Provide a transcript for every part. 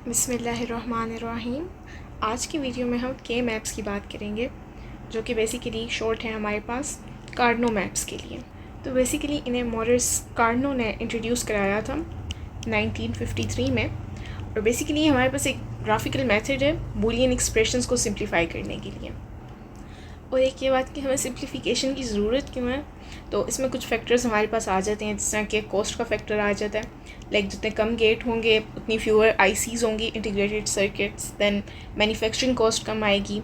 बिस्मिल्लाहिर्रहमानिर्रहीम। आज की वीडियो में हम के मैप्स की बात करेंगे, जो कि बेसिकली शॉर्ट है हमारे पास कार्डिनो मैप्स के लिए। तो बेसिकली इन्हें मॉरिस कार्डिनो ने इंट्रोड्यूस कराया था 1953 में। और बेसिकली हमारे पास एक ग्राफिकल मेथड है बूलियन एक्सप्रेशंस को सिंप्लीफाई करने के लिए। और एक ये बात कि हमें सिंप्लीफिकेशन की ज़रूरत क्यों है, तो इसमें कुछ फैक्टर्स हमारे पास आ जाते हैं, जिस तरह कि कॉस्ट का फैक्टर आ जाता है। लाइक जितने कम गेट होंगे उतनी फ्यूअर आईसीज़ होंगी, integrated circuits. Than manufacturing cost कम आएगी।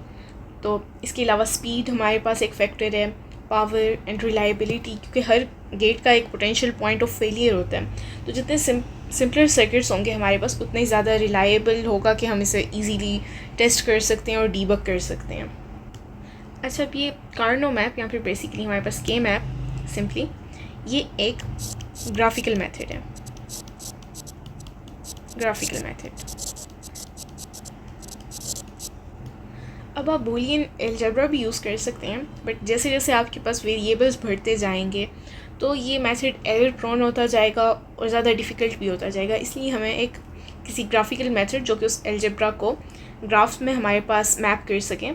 तो इसके अलावा स्पीड हमारे पास एक फैक्टर है, पावर एंड रिलायबिलिटी, क्योंकि हर गेट का एक पोटेंशियल पॉइंट ऑफ फेलियर होता है। तो जितने सिंपलर सर्किट्स होंगे हमारे पास, उतने ज़्यादा रिलायबल होगा कि हम इसे ईजीली टेस्ट कर सकते हैं और डीबग कर सकते हैं। अच्छा, अब ये कार्डिनो मैप या फिर बेसिकली हमारे पास के मैप सिंपली ये एक ग्राफिकल मेथड है। Graphical method. अब आप बूलियन अलजेब्रा भी यूज़ कर सकते हैं, बट जैसे जैसे आपके पास वेरिएबल्स बढ़ते जाएंगे तो ये मेथड एरर प्रोन होता जाएगा और ज़्यादा डिफ़िकल्ट भी होता जाएगा। इसलिए हमें एक किसी ग्राफिकल मेथड जो कि उस अलजेब्रा को ग्राफ्स में हमारे पास मैप कर सकें,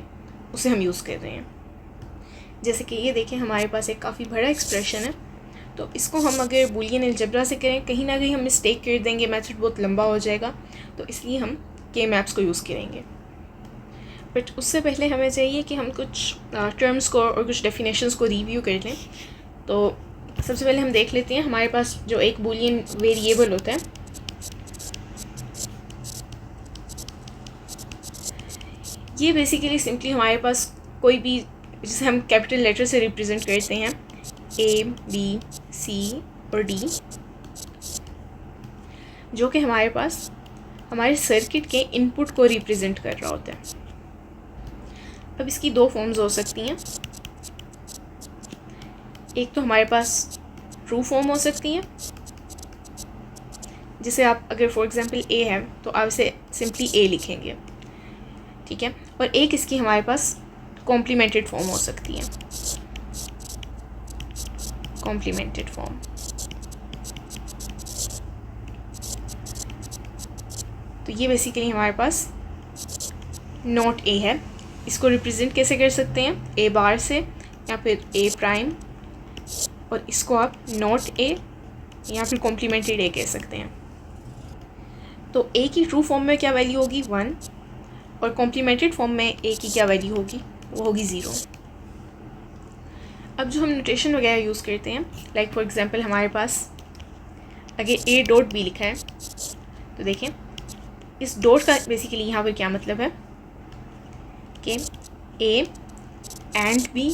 उसे हम यूज़ कर रहे हैं। जैसे कि ये देखें, हमारे पास एक काफ़ी बड़ा एक्सप्रेशन है। तो इसको हम अगर बूलियन अलजेब्रा से करें, कहीं ना कहीं हम मिस्टेक कर देंगे, मेथड बहुत लंबा हो जाएगा। तो इसलिए हम के मैप्स को यूज़ करेंगे। बट उससे पहले हमें चाहिए कि हम कुछ टर्म्स को और कुछ डेफिनेशंस को रिव्यू कर लें। तो सबसे पहले हम देख लेते हैं हमारे पास जो एक बूलियन वेरिएबल होता है, ये बेसिकली सिंपली हमारे पास कोई भी, जिसे हम कैपिटल लेटर से रिप्रेजेंट करते हैं, ए, बी, सी और डी, जो कि हमारे पास हमारे सर्किट के इनपुट को रिप्रेजेंट कर रहा होता है। अब इसकी दो फॉर्म्स हो सकती हैं। एक तो हमारे पास ट्रू फॉर्म हो सकती है, जिसे आप अगर फॉर एग्जांपल ए है तो आप इसे सिंपली ए लिखेंगे, ठीक है। और एक इसकी हमारे पास कॉम्प्लीमेंटेड फॉर्म हो सकती है, कॉम्प्लीमेंटेड फॉर्म। तो ये बेसिकली हमारे पास नॉट ए है। इसको रिप्रेजेंट कैसे कर सकते हैं, ए बार से या फिर ए प्राइम, और इसको आप नॉट ए या फिर कॉम्प्लीमेंटेड ए कह सकते हैं। तो ए की ट्रू फॉर्म में क्या वैल्यू होगी, 1, और कॉम्प्लीमेंटेड फॉर्म में ए की क्या वैल्यू होगी, वो होगी 0। अब जो हम नोटेशन वगैरह यूज़ करते हैं, लाइक फॉर एग्जांपल हमारे पास अगर ए डॉट बी लिखा है, तो देखें इस डॉट का बेसिकली यहाँ पर क्या मतलब है कि ए एंड बी,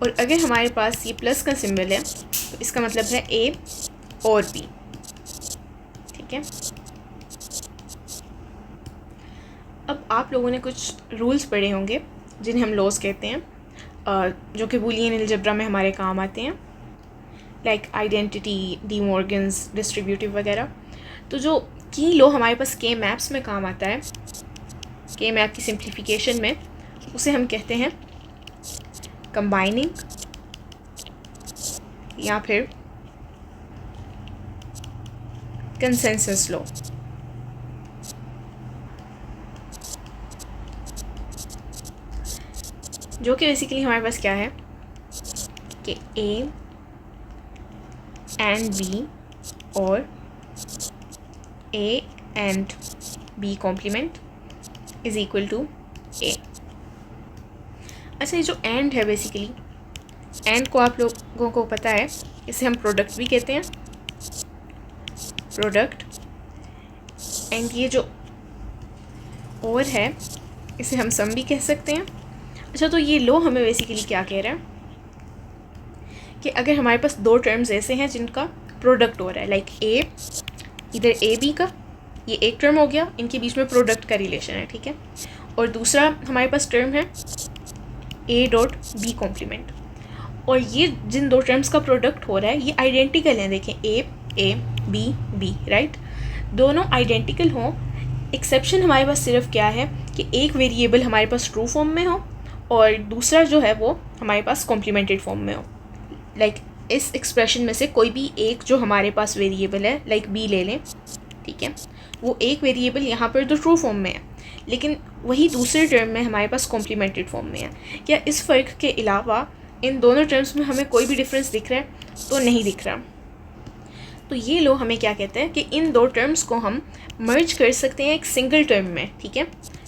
और अगर हमारे पास ये प्लस का सिंबल है तो इसका मतलब है ए और बी, ठीक है। अब आप लोगों ने कुछ रूल्स पढ़े होंगे जिन्हें हम लॉज कहते हैं, जो कि बूलियन अलजेब्रा में हमारे काम आते हैं, like identity, D Morgan's, distributive वगैरह। तो जो की लॉ हमारे पास के मैप्स में काम आता है, के मैप की सिंप्लीफिकेशन में, उसे हम कहते हैं कंबाइनिंग या फिर कंसेंसस लॉ। जो कि बेसिकली हमारे पास क्या है कि ए एंड बी और A and B complement is equal to A. अच्छा, ये जो एंड है, बेसिकली एंड को आप लोगों को पता है, इसे हम प्रोडक्ट भी कहते हैं, प्रोडक्ट। एंड ये जो और है, इसे हम सम भी कह सकते हैं। अच्छा, तो ये लो हमें बेसिकली क्या कह रहा है कि अगर हमारे पास दो टर्म्स ऐसे हैं जिनका प्रोडक्ट हो रहा है, लाइक ए, इधर ए बी का ये एक टर्म हो गया, इनके बीच में प्रोडक्ट का रिलेशन है, ठीक है। और दूसरा हमारे पास टर्म है ए डॉट बी कॉम्प्लीमेंट, और ये जिन दो टर्म्स का प्रोडक्ट हो रहा है ये आइडेंटिकल हैं। देखें ए बी बी, राइट, दोनों आइडेंटिकल हों। एक्सेप्शन हमारे पास सिर्फ क्या है कि एक वेरिएबल हमारे पास ट्रू फॉर्म में हो और दूसरा जो है वो हमारे पास कॉम्प्लीमेंटेड फॉर्म में हो। लाइक इस एक्सप्रेशन में से कोई भी एक जो हमारे पास वेरिएबल है, लाइक बी ले लें, ठीक है, वो एक वेरिएबल यहाँ पर तो ट्रू फॉर्म में है, लेकिन वही दूसरे टर्म में हमारे पास कॉम्प्लीमेंटेड फॉर्म में है। क्या इस फ़र्क के अलावा इन दोनों टर्म्स में हमें कोई भी डिफरेंस दिख रहा है? तो नहीं दिख रहा। तो ये लो हमें क्या कहते हैं कि इन दो टर्म्स को हम मर्ज कर सकते हैं एक सिंगल टर्म में, ठीक है।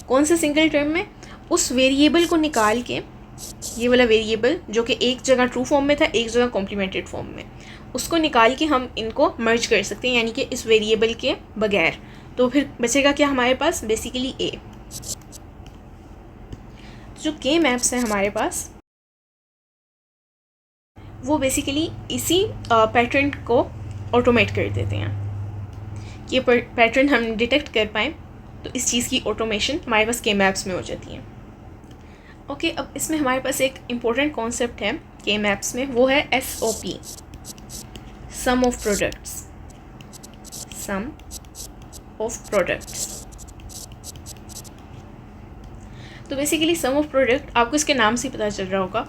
कौन से सिंगल टर्म में? उस वेरिएबल को निकाल के, ये वाला वेरिएबल जो कि एक जगह ट्रू फॉर्म में था, एक जगह कॉम्प्लीमेंटेड फॉर्म में, उसको निकाल के हम इनको मर्ज कर सकते हैं, यानी कि इस वेरिएबल के बगैर। तो फिर बचेगा क्या हमारे पास? बेसिकली ए। जो के मैप्स हैं हमारे पास, वो बेसिकली इसी पैटर्न को ऑटोमेट कर देते हैं। ये पैटर्न हम डिटेक्ट कर पाएँ तो इस चीज़ की ऑटोमेशन हमारे पास के मैप्स में हो जाती है। ओके, अब इसमें हमारे पास एक इम्पोर्टेंट कॉन्सेप्ट है के मैप्स में, वो है SOP, sum of products. Sum of products. तो बेसिकली सम ऑफ प्रोडक्ट, आपको इसके नाम से पता चल रहा होगा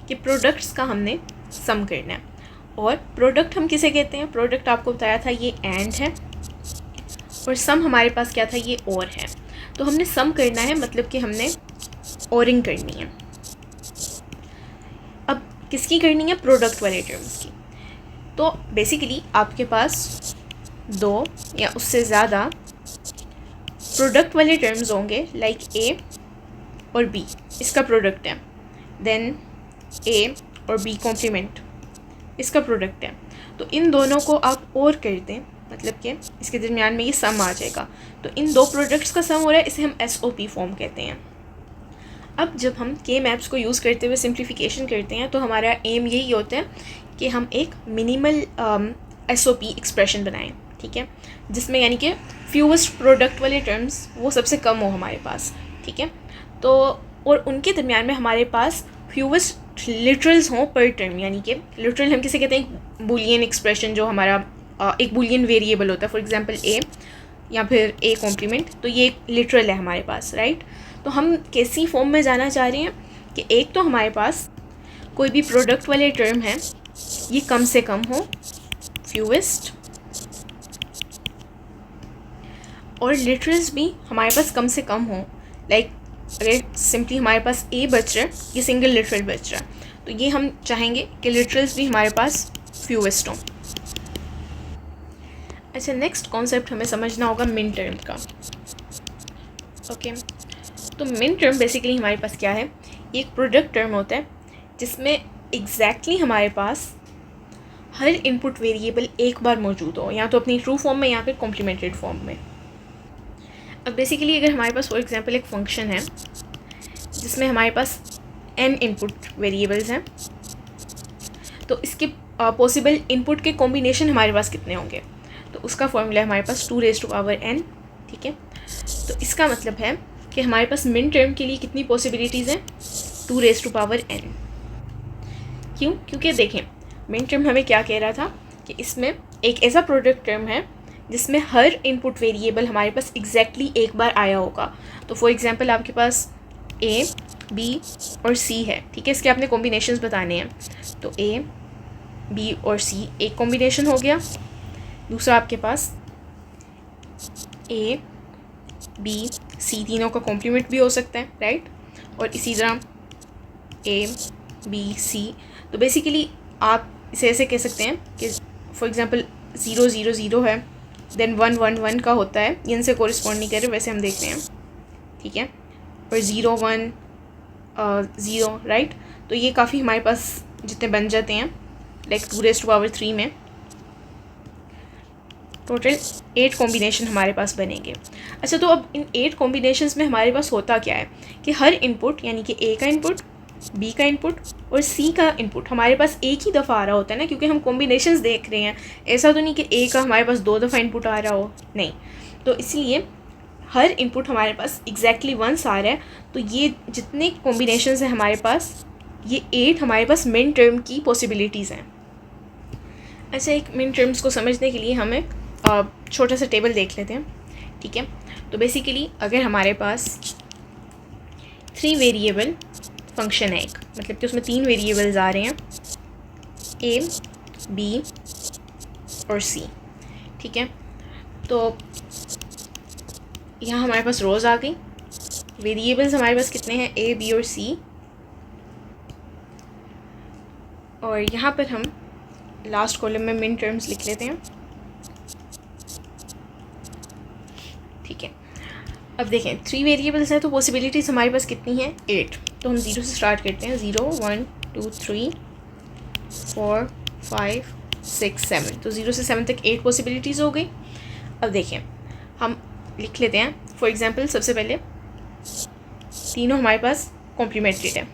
कि प्रोडक्ट्स का हमने सम करना है। और प्रोडक्ट हम किसे कहते हैं? प्रोडक्ट आपको बताया था ये एंड है, और सम हमारे पास क्या था? ये और है। तो हमने सम करना है, मतलब कि हमने ओरिंग करनी है। अब किसकी करनी है? प्रोडक्ट वाले टर्म्स की। तो बेसिकली आपके पास दो या उससे ज़्यादा प्रोडक्ट वाले टर्म्स होंगे, लाइक ए और बी इसका प्रोडक्ट है, देन ए और बी कॉम्प्लीमेंट इसका प्रोडक्ट है। तो इन दोनों को आप और कर दें, मतलब कि इसके दरमियान में ये सम आ जाएगा। तो इन दो प्रोडक्ट्स का सम हो रहा है, इसे हम SOP फॉर्म कहते हैं। अब जब हम के मैप्स को यूज़ करते हुए सिंप्लीफिकेशन करते हैं तो हमारा एम यही होता है कि हम एक मिनिमल SOP एक्सप्रेशन बनाएं, ठीक है, जिसमें यानी कि फ्यूएस्ट प्रोडक्ट वाले टर्म्स वो सबसे कम हो हमारे पास, ठीक है। तो और उनके दरमियान में हमारे पास फ्यूएस्ट लिटरल्स हों पर टर्म, यानी कि लिटरल हम किसे कहते हैं? बूलियन एक्सप्रेशन, जो हमारा एक बूलियन वेरिएबल होता है, फॉर एग्जांपल ए या फिर ए कॉम्प्लीमेंट, तो ये एक लिटरल है हमारे पास, राइट। तो हम कैसी फॉर्म में जाना चाह रहे हैं कि एक तो हमारे पास कोई भी प्रोडक्ट वाले टर्म है ये कम से कम हो, फ्यूएस्ट, और लिटरल्स भी हमारे पास कम से कम हो। लाइक अगर सिंपली हमारे पास ए बच रहा है, ये सिंगल लिटरल बच रहा है, तो ये हम चाहेंगे कि लिटरल्स भी हमारे पास फ्यूएस्ट हों। अच्छा, नेक्स्ट कॉन्सेप्ट हमें समझना होगा मिन टर्म का। ओके, तो मिन टर्म बेसिकली हमारे पास क्या है? ये एक प्रोडक्ट टर्म होता है जिसमें एग्जैक्टली हमारे पास हर इनपुट वेरिएबल एक बार मौजूद हो, या तो अपनी ट्रू फॉर्म में या फिर कॉम्प्लीमेंटेड फॉर्म में। अब बेसिकली अगर हमारे पास फॉर एग्जांपल एक फंक्शन है जिसमें हमारे पास n इनपुट वेरिएबल्स हैं, तो इसके पॉसिबल इनपुट के कॉम्बिनेशन हमारे पास कितने होंगे? तो उसका फॉर्मूला है हमारे पास 2n, ठीक है। तो इसका मतलब है कि हमारे पास मिन टर्म के लिए कितनी पॉसिबिलिटीज़ हैं? 2n। क्यों? क्योंकि देखें, मिन टर्म हमें क्या कह रहा था कि इसमें एक ऐसा प्रोडक्ट टर्म है जिसमें हर इनपुट वेरिएबल हमारे पास एग्जैक्टली एक बार आया होगा। तो फॉर एग्जांपल आपके पास ए, बी और सी है, ठीक है, इसके आपने कॉम्बिनेशंस बताने हैं। तो ए, बी और सी एक कॉम्बिनेशन हो गया, दूसरा आपके पास ए, बी, सी तीनों का कॉम्प्लीमेंट भी हो सकता है, राइट। और इसी तरह ए, बी, सी। तो बेसिकली आप इसे ऐसे कह सकते हैं कि फॉर एग्जांपल 0 0 0 है, देन 1 1 1 का होता है, ये इनसे कोरिस्पॉन्ड नहीं कर रहे, वैसे हम देख रहे हैं, ठीक है। और 0 1 0, राइट। तो ये काफ़ी हमारे पास जितने बन जाते हैं, लाइक 2^3 में टोटल 8 कॉम्बिनेशन हमारे पास बनेंगे। अच्छा, तो अब इन 8 कॉम्बिनेशंस में हमारे पास होता क्या है कि हर इनपुट, यानी कि ए का इनपुट, बी का इनपुट और सी का इनपुट हमारे पास एक ही दफ़ा आ रहा होता है ना, क्योंकि हम कॉम्बिनेशंस देख रहे हैं। ऐसा तो नहीं कि ए का हमारे पास 2 दफ़ा इनपुट आ रहा हो, नहीं। तो इसलिए हर इनपुट हमारे पास एग्जैक्टली वंस आ रहा है। तो ये जितने कॉम्बिनेशंस हैं हमारे पास, ये 8 हमारे पास मिन टर्म की पॉसिबिलिटीज़ हैं। अच्छा, एक मिन टर्म्स को समझने के लिए हम एक छोटा सा टेबल देख लेते हैं, ठीक है। तो बेसिकली अगर हमारे पास 3 वेरिएबल फंक्शन है एक, मतलब कि उसमें 3 वेरिएबल्स आ रहे हैं, ए, बी और सी, ठीक है। तो यहाँ हमारे पास रोज़ आ गई। वेरिएबल्स हमारे पास कितने हैं, ए, बी और सी। और यहाँ पर हम लास्ट कॉलम में मिन टर्म्स लिख लेते हैं। ठीक है, अब देखें 3 वेरिएबल्स हैं तो पॉसिबिलिटीज़ हमारे पास कितनी हैं, 8। तो हम 0 से स्टार्ट करते हैं। 0 1 2 3 4 5 6 7। तो 0 से 7 तक 8 पॉसिबिलिटीज़ हो गई। अब देखें हम लिख लेते हैं। फॉर एग्ज़ाम्पल सबसे पहले तीनों हमारे पास कॉम्प्लीमेंटेड है,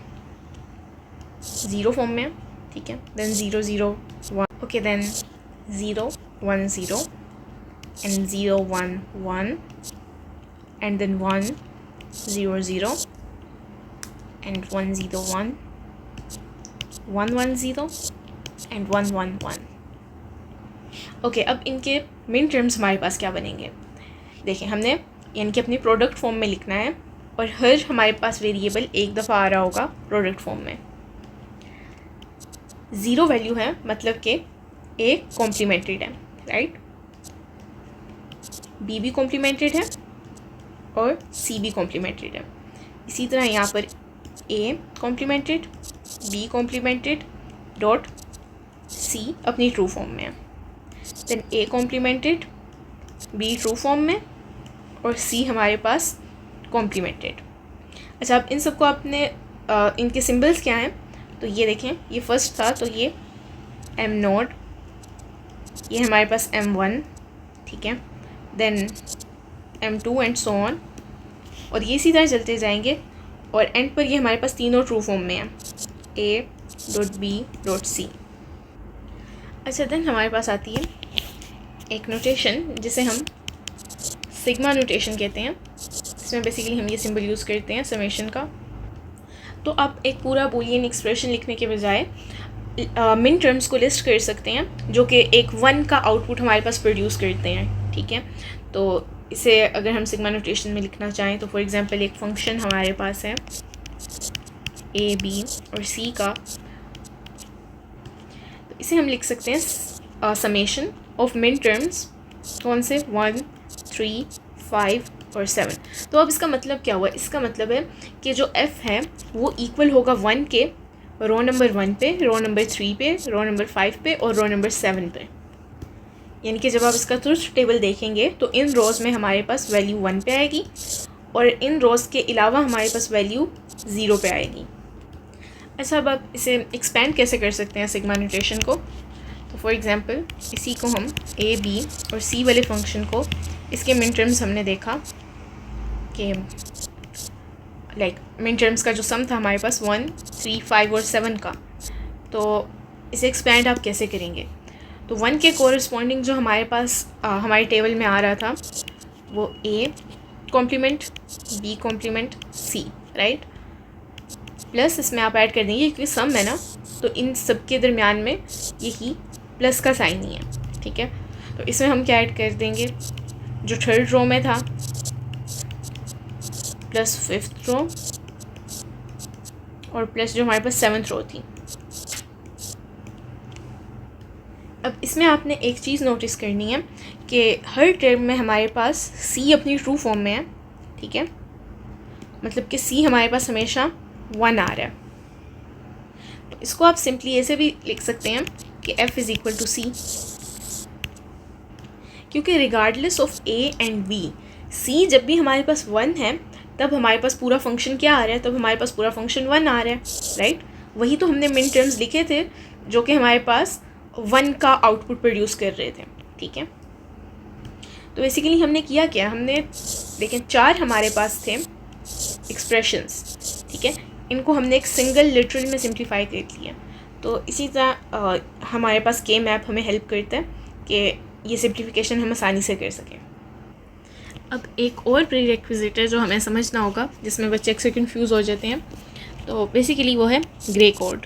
0 फॉर्म में, ठीक है। Then 0 0 1, okay, then 0 1 0 and 0 1 1 and then 1 0 0 and 1 0 1 1 1 0 and 1 1 1। Okay, अब इनके मिन टर्म्स हमारे पास क्या बनेंगे, देखें हमने यानी कि अपनी प्रोडक्ट फॉर्म में लिखना है और हर हमारे पास वेरिएबल एक दफ़ा आ रहा होगा प्रोडक्ट फॉर्म में। 0 वैल्यू है मतलब कि ए कॉम्प्लीमेंटेड है, राइट। बी भी कॉम्प्लीमेंटेड है और सी भी कॉम्प्लीमेंटेड है। इसी तरह यहाँ पर A complemented, B complemented, dot C अपनी ट्रू फॉर्म में है। Then A complemented, B true form में और सी हमारे पास कॉम्प्लीमेंटेड। अच्छा, अब इन सबको आपने इनके सिंबल्स क्या हैं, तो ये देखें, ये फर्स्ट था तो ये एम नोड, ये हमारे पास M1, ठीक है। Then M2 and so on, और ये इसी तरह चलते जाएंगे और एंड पर ये हमारे पास तीनों ट्रू फॉर्म में हैं, A dot B dot C। अच्छा, देन हमारे पास आती है एक नोटेशन जिसे हम सिग्मा नोटेशन कहते हैं। इसमें बेसिकली हम ये सिंबल यूज़ करते हैं समेशन का। तो आप एक पूरा बूलियन एक्सप्रेशन लिखने के बजाय मिन टर्म्स को लिस्ट कर सकते हैं जो कि एक 1 का आउटपुट हमारे पास प्रोड्यूस करते हैं, ठीक है। तो इसे अगर हम सिग्मा नोटेशन में लिखना चाहें तो फॉर एग्जांपल एक फंक्शन हमारे पास है ए, बी और सी का, तो इसे हम लिख सकते हैं समेशन ऑफ मिन टर्म्स, कौन से, 1 3 5 और 7। तो अब इसका मतलब क्या हुआ, इसका मतलब है कि जो f है वो इक्वल होगा 1 के रो नंबर 1 पे, रो नंबर 3 पे, रो नंबर 5 पे और रो नंबर 7 पे। यानी कि जब आप इसका ट्रुथ टेबल देखेंगे तो इन रोज़ में हमारे पास वैल्यू 1 पे आएगी और इन रोज़ के अलावा हमारे पास वैल्यू 0 पे आएगी। अच्छा, अब आप इसे एक्सपेंड कैसे कर सकते हैं सिग्मा नोटेशन को, तो फॉर एग्ज़ाम्पल इसी को हम ए, बी और सी वाले फंक्शन को, इसके मिन टर्म्स हमने देखा कि मिन टर्म्स का जो सम था हमारे पास 1 3 5 और 7 का, तो इसे एक्सपेंड आप कैसे करेंगे। तो 1 के कोरस्पॉन्डिंग जो हमारे पास हमारे टेबल में आ रहा था वो A complement, B complement, C, right. Plus इसमें आप ऐड कर देंगे क्योंकि सम है ना, तो इन सब के दरमियान में यही प्लस का साइन ही है, ठीक है। तो इसमें हम क्या ऐड कर देंगे, जो थर्ड रो में था प्लस 5th रो और प्लस जो हमारे पास 7th रो थी। अब इसमें आपने एक चीज़ नोटिस करनी है कि हर टर्म में हमारे पास C अपनी ट्रू फॉर्म में है, ठीक है। मतलब कि C हमारे पास हमेशा 1 आ रहा है। तो इसको आप सिंपली ऐसे भी लिख सकते हैं कि F is equal to C, क्योंकि regardless of A and B, C जब भी हमारे पास 1 है तब हमारे पास पूरा फंक्शन क्या आ रहा है, तब हमारे पास पूरा फंक्शन 1 आ रहा है, राइट। वही तो हमने मिन टर्म्स लिखे थे जो कि हमारे पास 1 का आउटपुट प्रोड्यूस कर रहे थे, ठीक है। तो बेसिकली हमने किया क्या, हमने देखें 4 हमारे पास थे एक्सप्रेशंस, ठीक है। इनको हमने एक सिंगल लिटरल में सिंप्लीफाई कर लिया। तो इसी तरह हमारे पास के मैप हमें हेल्प करता है कि ये सिंप्लीफिकेशन हम आसानी से कर सकें। अब एक और प्रीरेक्विजिट है जो हमें समझना होगा, जिसमें बच्चे अक्सर कंफ्यूज हो जाते हैं, तो बेसिकली वो है ग्रे कोड।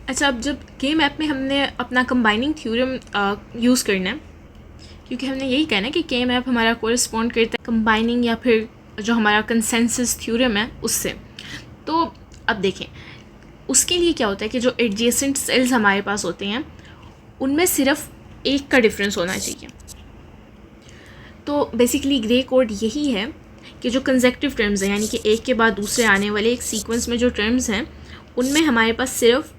अच्छा, अब जब के मैप में हमने अपना कंबाइनिंग थ्योरम यूज़ करना है, क्योंकि हमने यही कहना है कि के मैप हमारा कोरिस्पॉन्ड करता है कंबाइनिंग या फिर जो हमारा कंसेंसस थ्योरम है उससे। तो अब देखें उसके लिए क्या होता है कि जो एडजेसेंट सेल्स हमारे पास होते हैं उनमें सिर्फ 1 का डिफरेंस होना चाहिए। तो बेसिकली ग्रे कोड यही है कि जो कंसेक्टिव टर्म्स हैं, यानी कि एक के बाद दूसरे आने वाले एक सीक्वेंस में जो टर्म्स हैं, उनमें हमारे पास सिर्फ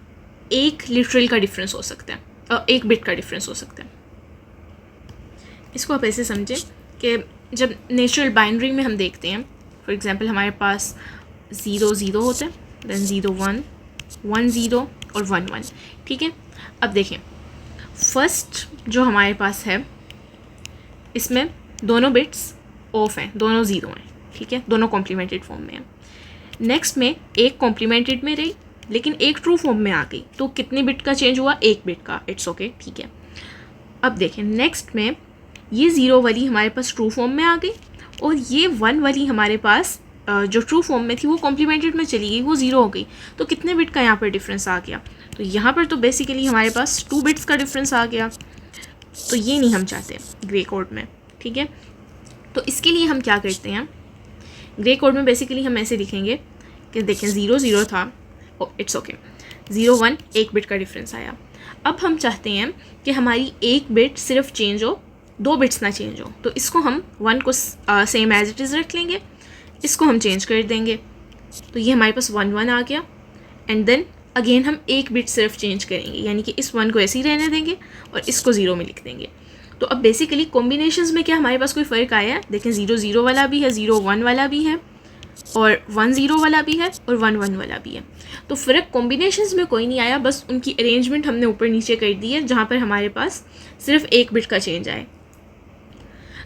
1 लिटरल का डिफरेंस हो सकता है और 1 बिट का डिफरेंस हो सकता है। इसको आप ऐसे समझें कि जब नेचुरल बाइनरी में हम देखते हैं, फॉर एग्जांपल हमारे पास 0 0 होते हैं, देन 0 1 1 0 और 1 1, ठीक है। अब देखें, फर्स्ट जो हमारे पास है इसमें दोनों बिट्स ऑफ हैं, दोनों 0 हैं, ठीक है, दोनों कॉम्प्लीमेंटेड फॉर्म में हैं। नेक्स्ट में एक कॉम्प्लीमेंटेड में रही लेकिन एक ट्रू फॉर्म में आ गई, तो कितने बिट का चेंज हुआ? 1 बिट का। इट्स ओके, ठीक है। अब देखें, नेक्स्ट में ये 0 वाली हमारे पास ट्रू फॉर्म में आ गई और ये 1 वाली हमारे पास जो ट्रू फॉर्म में थी वो कॉम्प्लीमेंटेड में चली गई, वो 0 हो गई। तो कितने बिट का यहाँ पर डिफरेंस आ गया? तो यहाँ पर तो बेसिकली हमारे पास 2 बिट्स का डिफरेंस आ गया। तो ये नहीं हम चाहते ग्रे कोड में, ठीक है। तो इसके लिए हम क्या करते हैं, ग्रे कोड में बेसिकली हम ऐसे लिखेंगे कि देखें 0 0 था, इट्स ओके, 0 1 1 बिट का डिफरेंस आया। अब हम चाहते हैं कि हमारी 1 बिट सिर्फ चेंज हो, 2 बिट्स ना चेंज हो। तो इसको हम 1 को सेम एज इट इज़ रख लेंगे, इसको हम चेंज कर देंगे, तो ये हमारे पास 1 1 आ गया। एंड देन अगेन हम 1 बिट सिर्फ चेंज करेंगे, यानी कि इस 1 को ऐसे ही रहने देंगे और इसको 0 में लिख देंगे। तो अब बेसिकली कॉम्बिनेशंस में क्या हमारे पास कोई फ़र्क आया है? देखें 0 0 वाला भी है, 0 1 वाला भी है और 1 0 वाला भी है और 1 1 वाला भी है। तो फ़र्क कॉम्बिनेशंस में कोई नहीं आया, बस उनकी अरेंजमेंट हमने ऊपर नीचे कर दी है जहाँ पर हमारे पास सिर्फ 1 बिट का चेंज आए।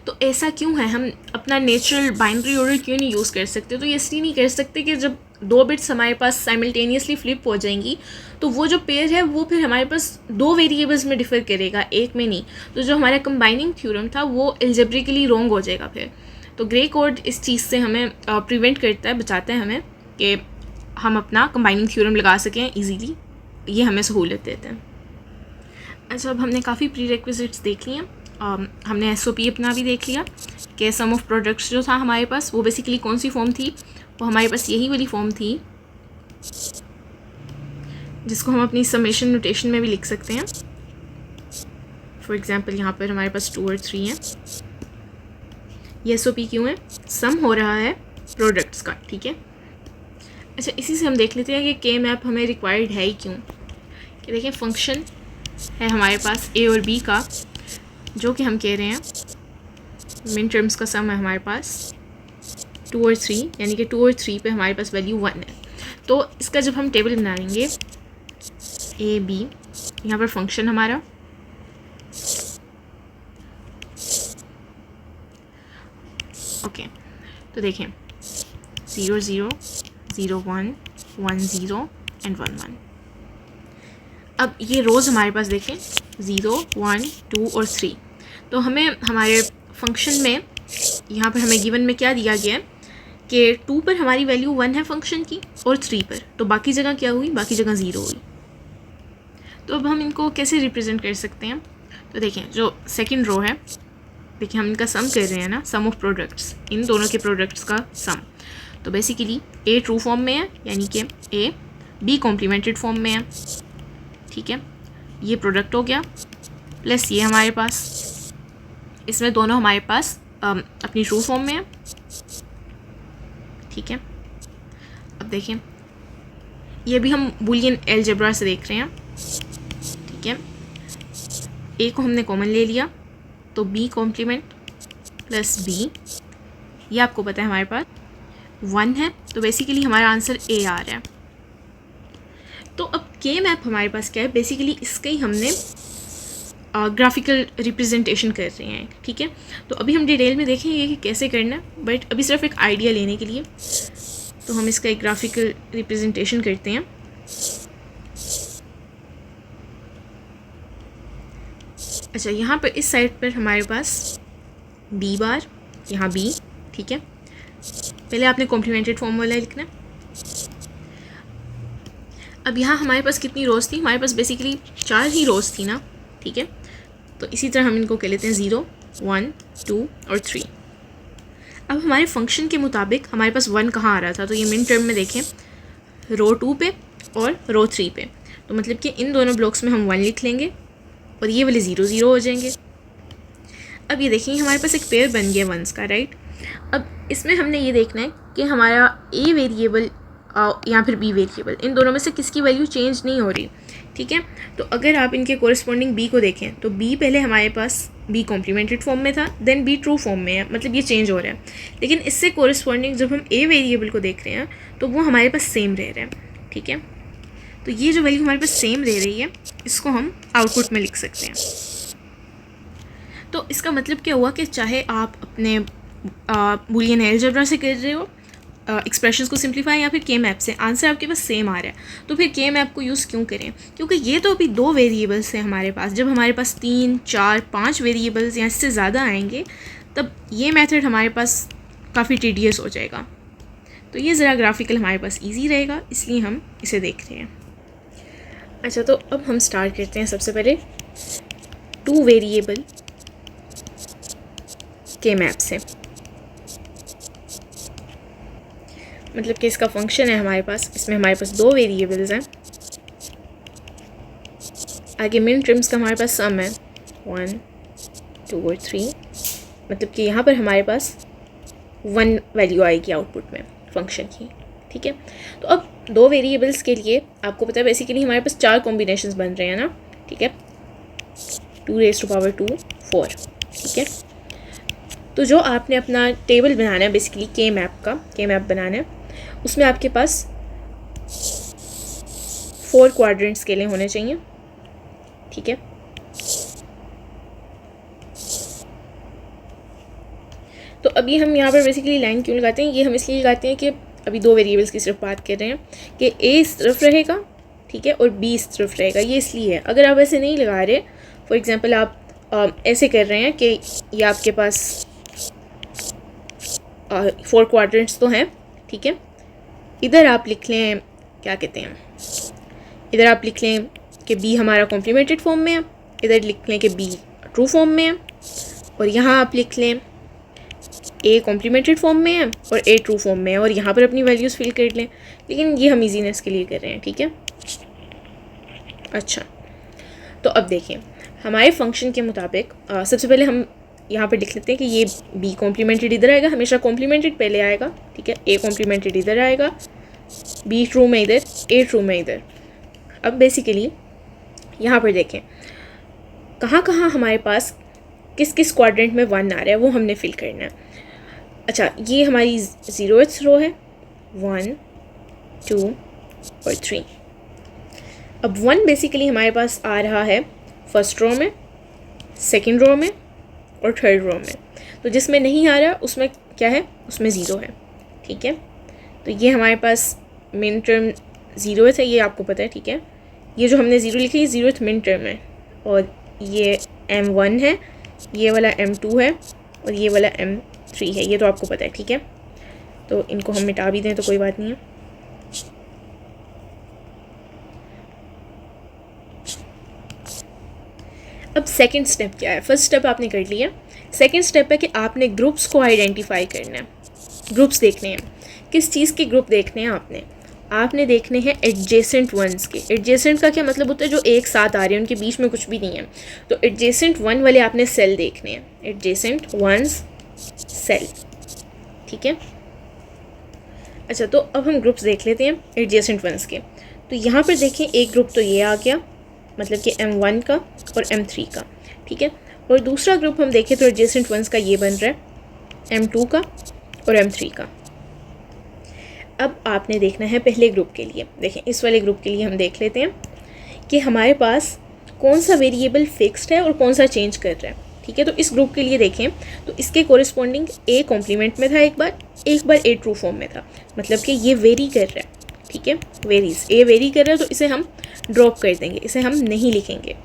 तो ऐसा क्यों है? हम अपना नेचुरल बाइनरी ऑर्डर क्यों नहीं यूज़ कर सकते? तो ये इसलिए नहीं कर सकते कि जब 2 बिट्स हमारे पास साइमल्टेनियसली फ्लिप हो जाएंगी तो वो जो पेयर है वो फिर हमारे पास 2 वेरिएबल्स में डिफ़र करेगा, एक में नहीं। तो जो हमारा कंबाइनिंग थ्योरम था वो एल्जेब्रिकली रॉन्ग हो जाएगा फिर। तो ग्रे कोड इस चीज़ से हमें प्रिवेंट करता है, बचाता है हमें कि हम अपना कंबाइनिंग थ्योरम लगा सकें ईजीली, ये हमें सहूलत देते हैं। अच्छा, अब हमने काफ़ी प्री रिक्विजिट्स देख लिए हैं। हमने SOP अपना भी देख लिया कि सम ऑफ प्रोडक्ट्स जो था हमारे पास वो बेसिकली कौन सी फॉर्म थी, वो हमारे पास यही वाली फॉर्म थी जिसको हम अपनी समेशन नोटेशन में भी लिख सकते हैं। फॉर एग्जांपल यहाँ पर हमारे पास 2 और 3 हैं। ये SOP क्यों है? सम हो रहा है प्रोडक्ट्स का, ठीक है। अच्छा, इसी से हम देख लेते हैं कि K मैप हमें रिक्वायर्ड है ही क्यों। कि देखें, फंक्शन है हमारे पास A और B का, जो कि हम कह रहे हैं मिन टर्म्स का सम है हमारे पास 2 और 3, यानी कि 2 और 3 पे हमारे पास वैल्यू 1 है। तो इसका जब हम टेबल बनाएंगे A B, यहाँ पर फंक्शन हमारा ओके, तो देखें 0 0 0 1 1 0 एंड 1 1। अब ये रोज़ हमारे पास देखें 0 1 2 और 3। तो हमें हमारे फंक्शन में यहाँ पर हमें गिवन में क्या दिया गया है कि 2 पर हमारी वैल्यू 1 है फंक्शन की और 3 पर, तो बाकी जगह क्या हुई? बाकी जगह 0 हुई। तो अब हम इनको कैसे रिप्रेजेंट कर सकते हैं? तो देखें, जो सेकंड रो है, देखिए हम इनका सम कर रहे हैं ना, सम ऑफ प्रोडक्ट्स, इन दोनों के प्रोडक्ट्स का सम। तो बेसिकली A ट्रू फॉर्म में है, यानी कि A B कॉम्प्लीमेंटेड फॉर्म में है, ठीक है। ये प्रोडक्ट हो गया, प्लस ये हमारे पास, इसमें दोनों हमारे पास अपनी ट्रू फॉर्म में है, ठीक है। अब देखें, ये भी हम बूलियन अलजेब्रा से देख रहे हैं, ठीक है। A को हमने कॉमन ले लिया, तो B कॉम्प्लीमेंट प्लस B, ये आपको पता है हमारे पास 1 है, तो बेसिकली हमारा आंसर A आ रहा है। तो अब K मैप हमारे पास क्या है? बेसिकली इसका ही हमने ग्राफिकल रिप्रेजेंटेशन कर रहे हैं, ठीक है। तो अभी हम डिटेल में देखेंगे कि कैसे करना है, बट अभी सिर्फ एक आइडिया लेने के लिए तो हम इसका एक ग्राफिकल रिप्रेजेंटेशन करते हैं। अच्छा, यहाँ पर इस साइड पर हमारे पास B बार, यहाँ B, ठीक है। पहले आपने कॉम्प्लीमेंटेड फॉर्म वाला लिखना है। अब यहाँ हमारे पास कितनी रोज़ थी? हमारे पास बेसिकली 4 ही रोज़ थी ना, ठीक है। तो इसी तरह हम इनको कह लेते हैं 0 1 2 और 3। अब हमारे फंक्शन के मुताबिक हमारे पास 1 कहाँ आ रहा था? तो ये मिन टर्म में देखें, रो 2 पे और रो 3 पे। तो मतलब कि इन दोनों ब्लॉक्स में हम 1 लिख लेंगे और ये वाले 0 0 हो जाएंगे। अब ये देखिए हमारे पास एक पेयर बन गया वंस का, राइट। अब इसमें हमने ये देखना है कि हमारा ए वेरिएबल या फिर बी वेरिएबल, इन दोनों में से किसकी वैल्यू चेंज नहीं हो रही, ठीक है। तो अगर आप इनके कोरिस्पॉन्डिंग बी को देखें तो बी पहले हमारे पास बी कॉम्प्लीमेंटेड फॉर्म में था, देन बी ट्रू फॉर्म में है, मतलब ये चेंज हो रहा है। लेकिन इससे कोरिस्पॉन्डिंग जब हम ए वेरिएबल को देख रहे हैं तो वो हमारे पास सेम रह रहा है, ठीक है। तो ये जो वैल्यू हमारे पास सेम रह रही है इसको हम आउटपुट में लिख सकते हैं। तो इसका मतलब क्या हुआ कि चाहे आप अपने बूलियन अलजेब्रा से कर रहे हो एक्सप्रेशंस को सिंप्लीफाई या फिर के मैप से, आंसर आपके पास सेम आ रहा है। तो फिर के मैप को यूज़ क्यों करें, क्योंकि ये तो अभी 2 वेरिएबल्स हैं हमारे पास। जब हमारे पास 3 4 5 वेरिएबल्स या इससे ज़्यादा आएंगे तब ये मेथड हमारे पास काफ़ी टीडियस हो जाएगा। तो ये ज़रा ग्राफिकल हमारे पास ईजी रहेगा, इसलिए हम इसे देख रहे हैं। अच्छा, तो अब हम स्टार्ट करते हैं सबसे पहले 2 वेरिएबल के मैप से। मतलब कि इसका फंक्शन है हमारे पास, इसमें हमारे पास 2 वेरिएबल्स हैं। आगे मिन ट्रिम्स का हमारे पास सम है 1 2 और 3, मतलब कि यहाँ पर हमारे पास 1 वैल्यू आएगी आउटपुट में फंक्शन की, ठीक है। तो अब 2 वेरिएबल्स के लिए आपको पता है बेसिकली हमारे पास 4 कॉम्बिनेशंस बन रहे हैं ना, ठीक है। 2 raised to power 2 4, ठीक है। तो जो आपने अपना टेबल बनाना है बेसिकली के मैप का, के मैप बनाना है, उसमें आपके पास 4 क्वाड्रेंट्स के लिए होने चाहिए, ठीक है। तो अभी हम यहाँ पर बेसिकली लाइन क्यों लगाते हैं, ये हम इसलिए लगाते हैं कि अभी 2 वेरिएबल्स की सिर्फ बात कर रहे हैं कि ए इस तरफ रहेगा, ठीक है, और बी इस तरफ रहेगा। ये इसलिए है, अगर आप ऐसे नहीं लगा रहे, फॉर एग्जांपल आप ऐसे कर रहे हैं कि ये आपके पास 4 क्वाड्रेंट्स तो हैं, ठीक है। इधर आप लिख लें, क्या कहते हैं, इधर आप लिख लें कि बी हमारा कॉम्प्लीमेंटेड फॉर्म में है, इधर लिख लें कि बी ट्रू फॉर्म में है, और यहाँ आप लिख लें ए कॉम्प्लीमेंटेड फॉर्म में है और ए ट्रू फॉर्म में है, और यहाँ पर अपनी वैल्यूज़ फिल कर लें। लेकिन ये हम इजीनेस के लिए कर रहे हैं, ठीक है। अच्छा, तो अब देखें हमारे फंक्शन के मुताबिक सबसे पहले हम यहाँ पर लिख लेते हैं कि ये बी कॉम्प्लीमेंटेड इधर आएगा, हमेशा कॉम्प्लीमेंटेड पहले आएगा, ठीक है। ए कॉम्प्लीमेंटेड इधर आएगा, बी ट्रू में इधर, ए ट्रू में इधर। अब बेसिकली यहाँ पर देखें कहाँ कहाँ हमारे पास किस किस क्वाड्रेंट में 1 आ रहा है, वो हमने फिल करना है। अच्छा, ये हमारी 0th रो है, 1 2 और 3। अब 1 बेसिकली हमारे पास आ रहा है फर्स्ट रो में, सेकंड रो में और थर्ड रो में। तो जिसमें नहीं आ रहा उसमें क्या है, उसमें 0 है, ठीक है। तो ये हमारे पास मिन टर्म 0th है, ये आपको पता है, ठीक है। ये जो हमने 0 लिखी है 0th मिन टर्म है, और ये M1 है, ये वाला M2 है और ये वाला M3 है, ये तो आपको पता है, ठीक है। तो इनको हम मिटा भी दें तो कोई बात नहीं है। अब सेकंड स्टेप क्या है, फर्स्ट स्टेप आपने कर लिया, सेकंड स्टेप है कि आपने ग्रुप्स को आइडेंटिफाई करना है, ग्रुप्स देखने हैं। किस चीज़ के ग्रुप देखने हैं आपने देखने हैं एडजेसेंट वंस के। एडजेसेंट का क्या मतलब होता है, जो एक साथ आ रहे हैं, उनके बीच में कुछ भी नहीं है। तो एडजेसेंट 1 वाले आपने सेल देखने हैं, एडजेसेंट वंस सेल, ठीक है। अच्छा, तो अब हम ग्रुप्स देख लेते हैं एडजेसेंट वंस के। तो यहाँ पर देखें एक ग्रुप तो ये आ गया, मतलब कि M1 का और M3 का, ठीक है। और दूसरा ग्रुप हम देखें तो एडजेसेंट वंस का ये बन रहा है M2 का और M3 का। अब आपने देखना है पहले ग्रुप के लिए, देखें इस वाले ग्रुप के लिए हम देख लेते हैं कि हमारे पास कौन सा वेरिएबल फिक्स्ड है और कौन सा चेंज कर रहा है, ठीक है। तो इस ग्रुप के लिए देखें तो इसके कोरिस्पॉन्डिंग ए कॉम्प्लीमेंट में था एक बार ए ट्रू फॉर्म में था, मतलब कि ये वेरी कर रहा है, ठीक है। वेरीज, ए वेरी कर रहा है, तो इसे हम ड्रॉप कर देंगे, इसे हम नहीं लिखेंगे।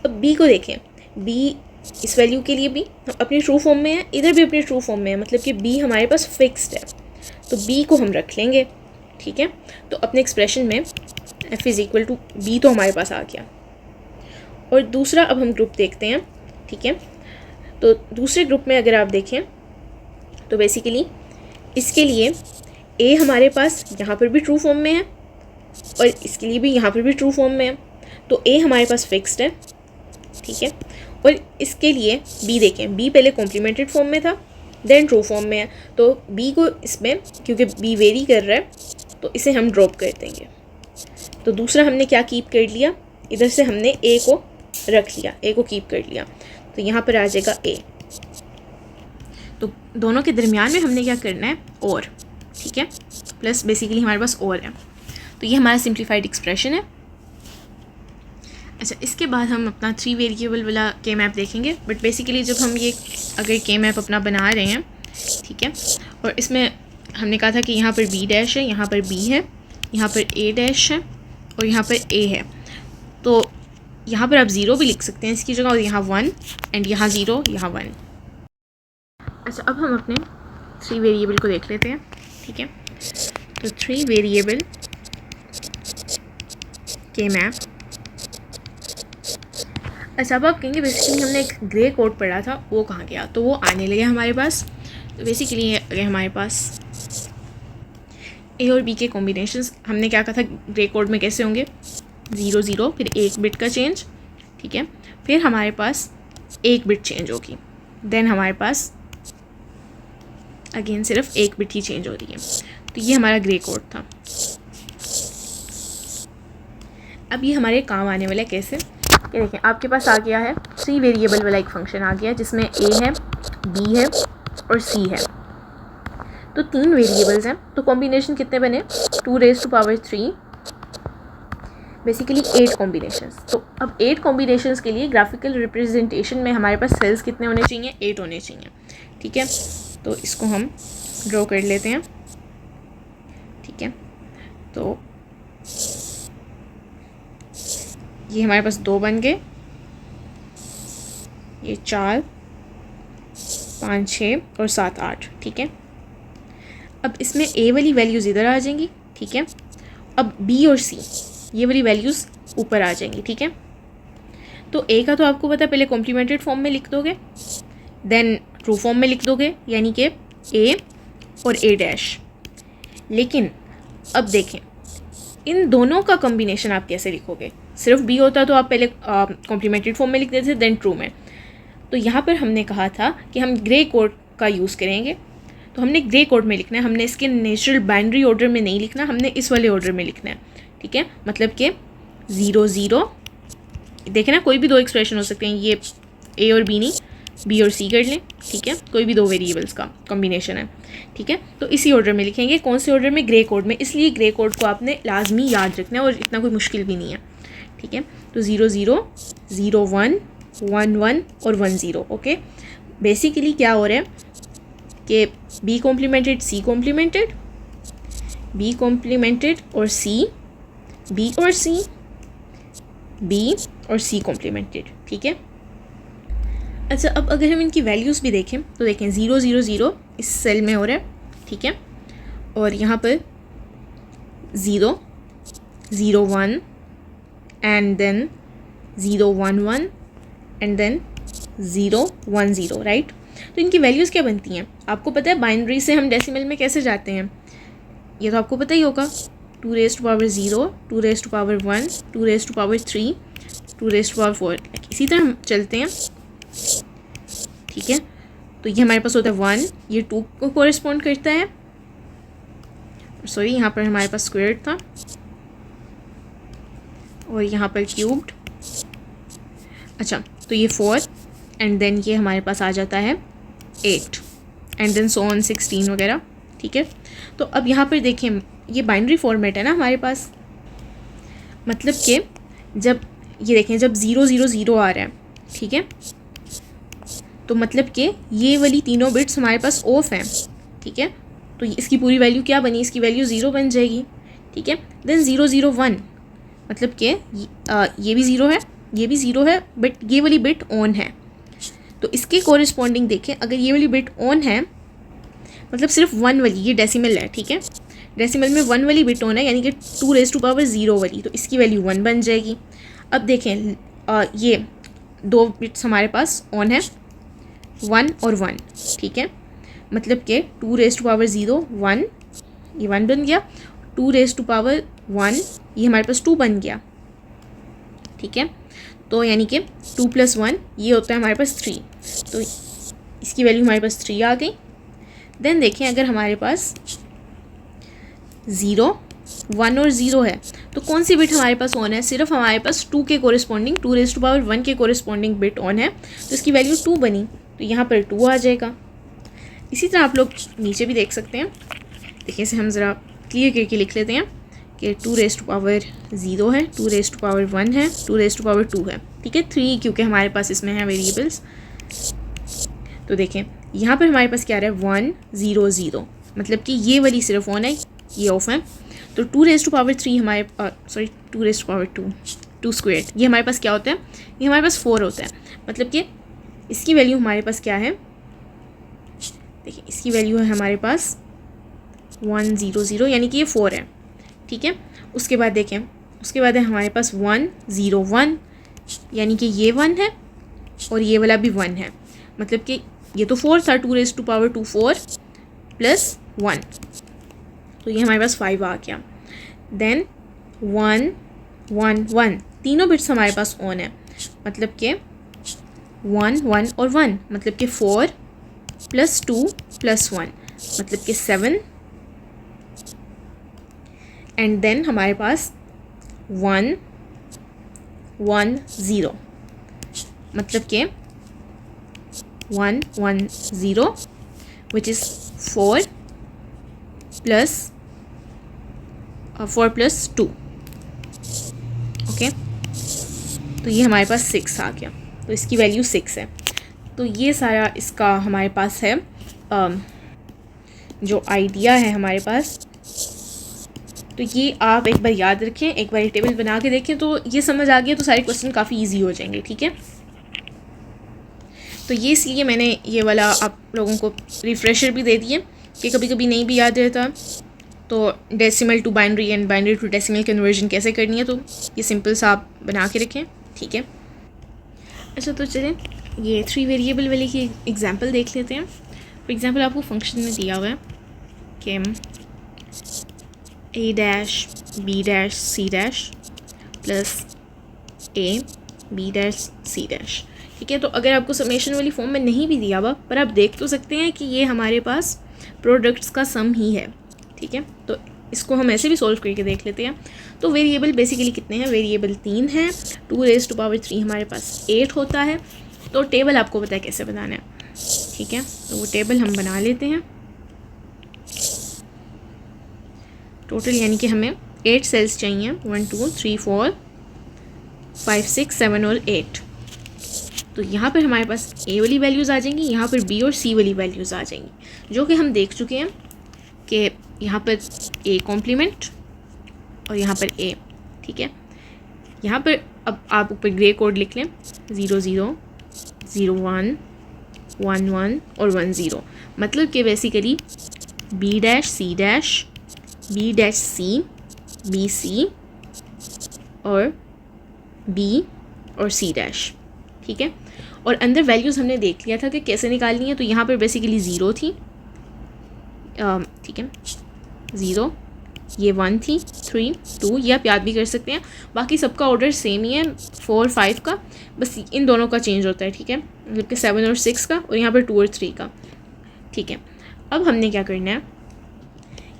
अब बी को देखें, बी इस वैल्यू के लिए भी अपनी ट्रू फॉर्म में है, इधर भी अपनी ट्रू फॉर्म में है, मतलब कि बी हमारे पास फिक्स्ड है, तो बी को हम रख लेंगे, ठीक है। तो अपने एक्सप्रेशन में f is equal to B तो हमारे पास आ गया। और दूसरा अब हम ग्रुप देखते हैं, ठीक है। तो दूसरे ग्रुप में अगर आप देखें तो बेसिकली इसके लिए ए हमारे पास यहाँ पर भी ट्रू फॉर्म में है और इसके लिए भी यहाँ पर भी ट्रू फॉर्म में है, तो ए हमारे पास फिक्स्ड है, ठीक है। और इसके लिए बी देखें, बी पहले कॉम्प्लीमेंटेड फॉर्म में था, देन ट्रू फॉर्म में है, तो बी को इसमें क्योंकि बी वेरी कर रहा है तो इसे हम ड्रॉप कर देंगे। तो दूसरा हमने क्या कीप कर लिया, इधर से हमने ए को रख लिया, ए को कीप कर लिया, तो यहाँ पर आ जाएगा ए। तो दोनों के दरमियान में हमने क्या करना है, और, ठीक है, प्लस बेसिकली हमारे पास और है, तो ये हमारा सिंप्लीफाइड एक्सप्रेशन है। अच्छा, इसके बाद हम अपना 3 वेरिएबल वाला के मैप देखेंगे, बट बेसिकली जब हम ये अगर के मैप अपना बना रहे हैं, ठीक है, और इसमें हमने कहा था कि यहाँ पर बी डैश है, यहाँ पर बी है, यहाँ पर ए डैश है और यहाँ पर ए है, तो यहाँ पर आप 0 भी लिख सकते हैं इसकी जगह, और यहाँ 1 एंड यहाँ 0, यहाँ 1। अच्छा, अब हम अपने 3 वेरिएबल को देख लेते हैं, ठीक है। तो 3 वेरिएबल के मैप। अच्छा, अब आप कहेंगे बेसिकली हमने एक ग्रे कोड पढ़ा था, वो कहाँ गया, तो वो आने लगे हमारे पास। तो बेसिकली अगर हमारे पास ए और बी के कॉम्बिनेशंस, हमने क्या कहा था ग्रे कोड में कैसे होंगे, 0 0, फिर 1 बिट का चेंज, ठीक है, फिर हमारे पास 1 बिट चेंज होगी, देन हमारे पास अगेन सिर्फ 1 बिट ही चेंज हो रही है। तो ये हमारा ग्रे कोड था। अब ये हमारे काम आने वाला है कैसे, कि देखें आपके पास आ गया है 3 वेरिएबल वाला एक फंक्शन आ गया जिसमें ए है, बी है और सी है। तो 3 वेरिएबल्स हैं, तो कॉम्बिनेशन कितने बने, 2⁻³ बेसिकली 8 कॉम्बिनेशंस। तो अब 8 कॉम्बिनेशंस के लिए ग्राफिकल रिप्रेजेंटेशन में हमारे पास सेल्स कितने होने चाहिए, 8 होने चाहिए, ठीक है। तो इसको हम ड्रॉ कर लेते हैं, ठीक है। तो ये हमारे पास 2 बन गए, ये 4 5 6 और 7 8, ठीक है। अब इसमें ए वाली वैल्यूज़ इधर आ जाएंगी, ठीक है। अब बी और सी ये वाली वैल्यूज़ ऊपर आ जाएंगी, ठीक है। तो ए का तो आपको पता है, पहले कॉम्प्लीमेंटेड फॉर्म में लिख दोगे, देन ट्रू फॉर्म में लिख दोगे, यानी कि ए और ए डैश। लेकिन अब देखें इन दोनों का कॉम्बिनेशन आप कैसे लिखोगे, सिर्फ बी होता तो आप पहले कॉम्प्लीमेंटेड फॉर्म में लिख देते थे, देन ट्रू में। तो यहाँ पर हमने कहा था कि हम ग्रे कोड का यूज़ करेंगे, तो हमने ग्रे कोड में लिखना है, हमने इसके नेचुरल बाइनरी ऑर्डर में नहीं लिखना, हमने इस वाले ऑर्डर में लिखना है, ठीक है। मतलब कि 0 0, देखें ना, कोई भी 2 एक्सप्रेशन हो सकते हैं, ये ए और बी नहीं, बी और सी कर लें, ठीक है, कोई भी 2 वेरिएबल्स का कॉम्बिनेशन है, ठीक है। तो इसी ऑर्डर में लिखेंगे, कौन से ऑर्डर में, ग्रे कोड में, इसलिए ग्रे कोड को आपने लाजमी याद रखना है और इतना कोई मुश्किल भी नहीं है, ठीक है। तो 0 0 0 1 1 1 और 1 0, ओके। बेसिकली क्या हो रहा है कि बी कॉम्प्लीमेंटेड सी कॉम्प्लीमेंटेड, बी कॉम्प्लीमेंटेड और सी, बी और सी, बी और सी कॉम्प्लीमेंटेड, ठीक है। अच्छा, अब अगर हम इनकी वैल्यूज़ भी देखें तो देखें 0 0 0 इस सेल में हो रहा है, ठीक है, और यहाँ पर 0 0 1 and then 0 1 1 and then 0 1 0, right. तो इनकी वैल्यूज़ क्या बनती हैं, आपको पता है बाइनरी से हम डेसिमल में कैसे जाते हैं, ये तो आपको पता ही होगा, 2⁻0 2⁻1 2⁻3 2⁻4, इसी तरह हम चलते हैं, ठीक है। तो ये हमारे पास होता है 1, ये 2 को कोरिस्पॉन्ड करता है, सॉरी यहाँ पर हमारे पास स्क्वायर्ड था, और यहाँ पर क्यूब्ड। अच्छा, तो ये 4 एंड देन ये हमारे पास आ जाता है 8 एंड देन सो ऑन 16 वगैरह, ठीक है। तो अब यहाँ पर देखें ये बाइनरी फॉर्मेट है ना हमारे पास, मतलब कि जब ये देखें जब 0 0 0 आ रहा है, ठीक है, तो मतलब कि ये वाली तीनों बिट्स हमारे पास ऑफ हैं, ठीक है। तो इसकी पूरी वैल्यू क्या बनी, इसकी वैल्यू 0 बन जाएगी, ठीक है। देन 0 0 1 मतलब कि ये भी 0 है, ये भी 0 है, बट ये वाली बिट ऑन है, तो इसके कोरिस्पॉन्डिंग देखें, अगर ये वाली बिट ऑन है मतलब सिर्फ 1 वाली, ये डेसिमल है, ठीक है, डेसिमल में 1 वाली बिट ऑन है, यानी कि 2⁻0 वाली, तो इसकी वैल्यू 1 बन जाएगी। अब देखें ये 2 बिट्स हमारे पास ऑन है, 1 और 1, ठीक है, मतलब कि 2⁻0 1, ये 1 बन गया, 2⁻1 ये हमारे पास 2 बन गया, ठीक है। तो यानी कि 2 + 1 ये होता है हमारे पास 3, तो इसकी वैल्यू हमारे पास 3 आ गई। देन देखें अगर हमारे पास 0, 1 और 0 है तो कौन सी बिट हमारे पास ऑन है, सिर्फ हमारे पास 2 के कोरिस्पॉन्डिंग 2⁻1 के कोरिस्पॉन्डिंग बिट ऑन है, तो इसकी वैल्यू 2 बनी, तो यहाँ पर 2 आ जाएगा। इसी तरह आप लोग नीचे भी देख सकते हैं, देखिए इसे हम ज़रा क्लियर करके लिख लेते हैं कि 2⁻0 है, 2⁻1 है, 2⁻2 है, ठीक है। 3 क्योंकि हमारे पास इसमें है वेरिएबल्स, तो देखें यहाँ पर हमारे पास क्या आ रहा है 1 0 0, मतलब कि ये वाली सिर्फ ऑन है, ये ऑफ है। तो 2⁻3 हमारे सॉरी 2⁻2 2 स्क्वायर ये हमारे पास क्या होता है, ये हमारे पास 4 होता है, मतलब कि इसकी वैल्यू हमारे पास क्या है, देखिए इसकी वैल्यू है हमारे पास 1 0 0, यानी कि ये 4 है, ठीक है। उसके बाद देखें, उसके बाद है हमारे पास 1 0 1, यानी कि ये 1 है और ये वाला भी 1 है, मतलब कि ये तो 4 था, 2⁻2 4 + 1, तो ये हमारे पास 5 आ गया। देन 1 1 1, तीनों बिट्स हमारे पास ऑन है, मतलब कि 1 1 और 1, मतलब कि 4 + 2 + 1, मतलब कि 7, एंड देन हमारे पास 1 1 0, मतलब कि 1 1 0 विच इज़ 4 + 2, ओके। तो ये हमारे पास 6 आ गया, तो इसकी वैल्यू 6 है। तो ये सारा इसका हमारे पास है जो आइडिया है हमारे पास, तो ये आप एक बार याद रखें, एक बार टेबल बना के देखें, तो ये समझ आ गया तो सारे क्वेश्चन काफ़ी इजी हो जाएंगे, ठीक है। तो ये इसलिए मैंने ये वाला आप लोगों को रिफ्रेशर भी दे दिए कि कभी कभी नहीं भी याद रहता, तो decimal to binary and binary to decimal conversion कैसे करनी है, तो ये सिंपल सा आप बना के रखें, ठीक है। अच्छा, तो चलें ये 3 वेरिएबल वाले की एग्जांपल देख लेते हैं। फॉर एग्जांपल आपको फंक्शन में दिया हुआ है कि a'(b'(c' + a'(b'(c'), ठीक है। तो अगर आपको समेशन वाली फॉर्म में नहीं भी दिया हुआ, पर आप देख तो सकते हैं कि ये हमारे पास प्रोडक्ट्स का सम ही है, ठीक है। तो इसको हम ऐसे भी सॉल्व करके देख लेते हैं। तो वेरिएबल बेसिकली कितने हैं, वेरिएबल 3 हैं, 2⁻3 हमारे पास 8 होता है। तो टेबल आपको पता है कैसे बनाना है, ठीक है। तो वो टेबल हम बना लेते हैं। टोटल यानी कि हमें 8 सेल्स चाहिए, 1 2 3 4 5 6 7 और 8। तो यहाँ पर हमारे पास ए वाली वैल्यूज़ आ जाएंगी, यहाँ पर बी और सी वाली वैल्यूज़ आ जाएंगी, जो कि हम देख चुके हैं कि यहाँ पर ए कॉम्प्लीमेंट और यहाँ पर ए, ठीक है। यहाँ पर अब आप ऊपर ग्रे कोड लिख लें, 0 0 0 1 1 1 और 1 0, मतलब कि बेसिकली B'(C', B'(C', BC और B और C', ठीक है। और अंदर वैल्यूज़ हमने देख लिया था कि कैसे निकालनी है, तो यहाँ पर बेसिकली 0 थी, ठीक है, 0, ये 1 थी, 3 2, ये आप याद भी कर सकते हैं। बाकी सबका ऑर्डर सेम ही है 4 5 का, बस इन दोनों का चेंज होता है, ठीक है, मतलब कि 7 और 6 का, और यहाँ पर 2 और 3 का, ठीक है। अब हमने क्या करना है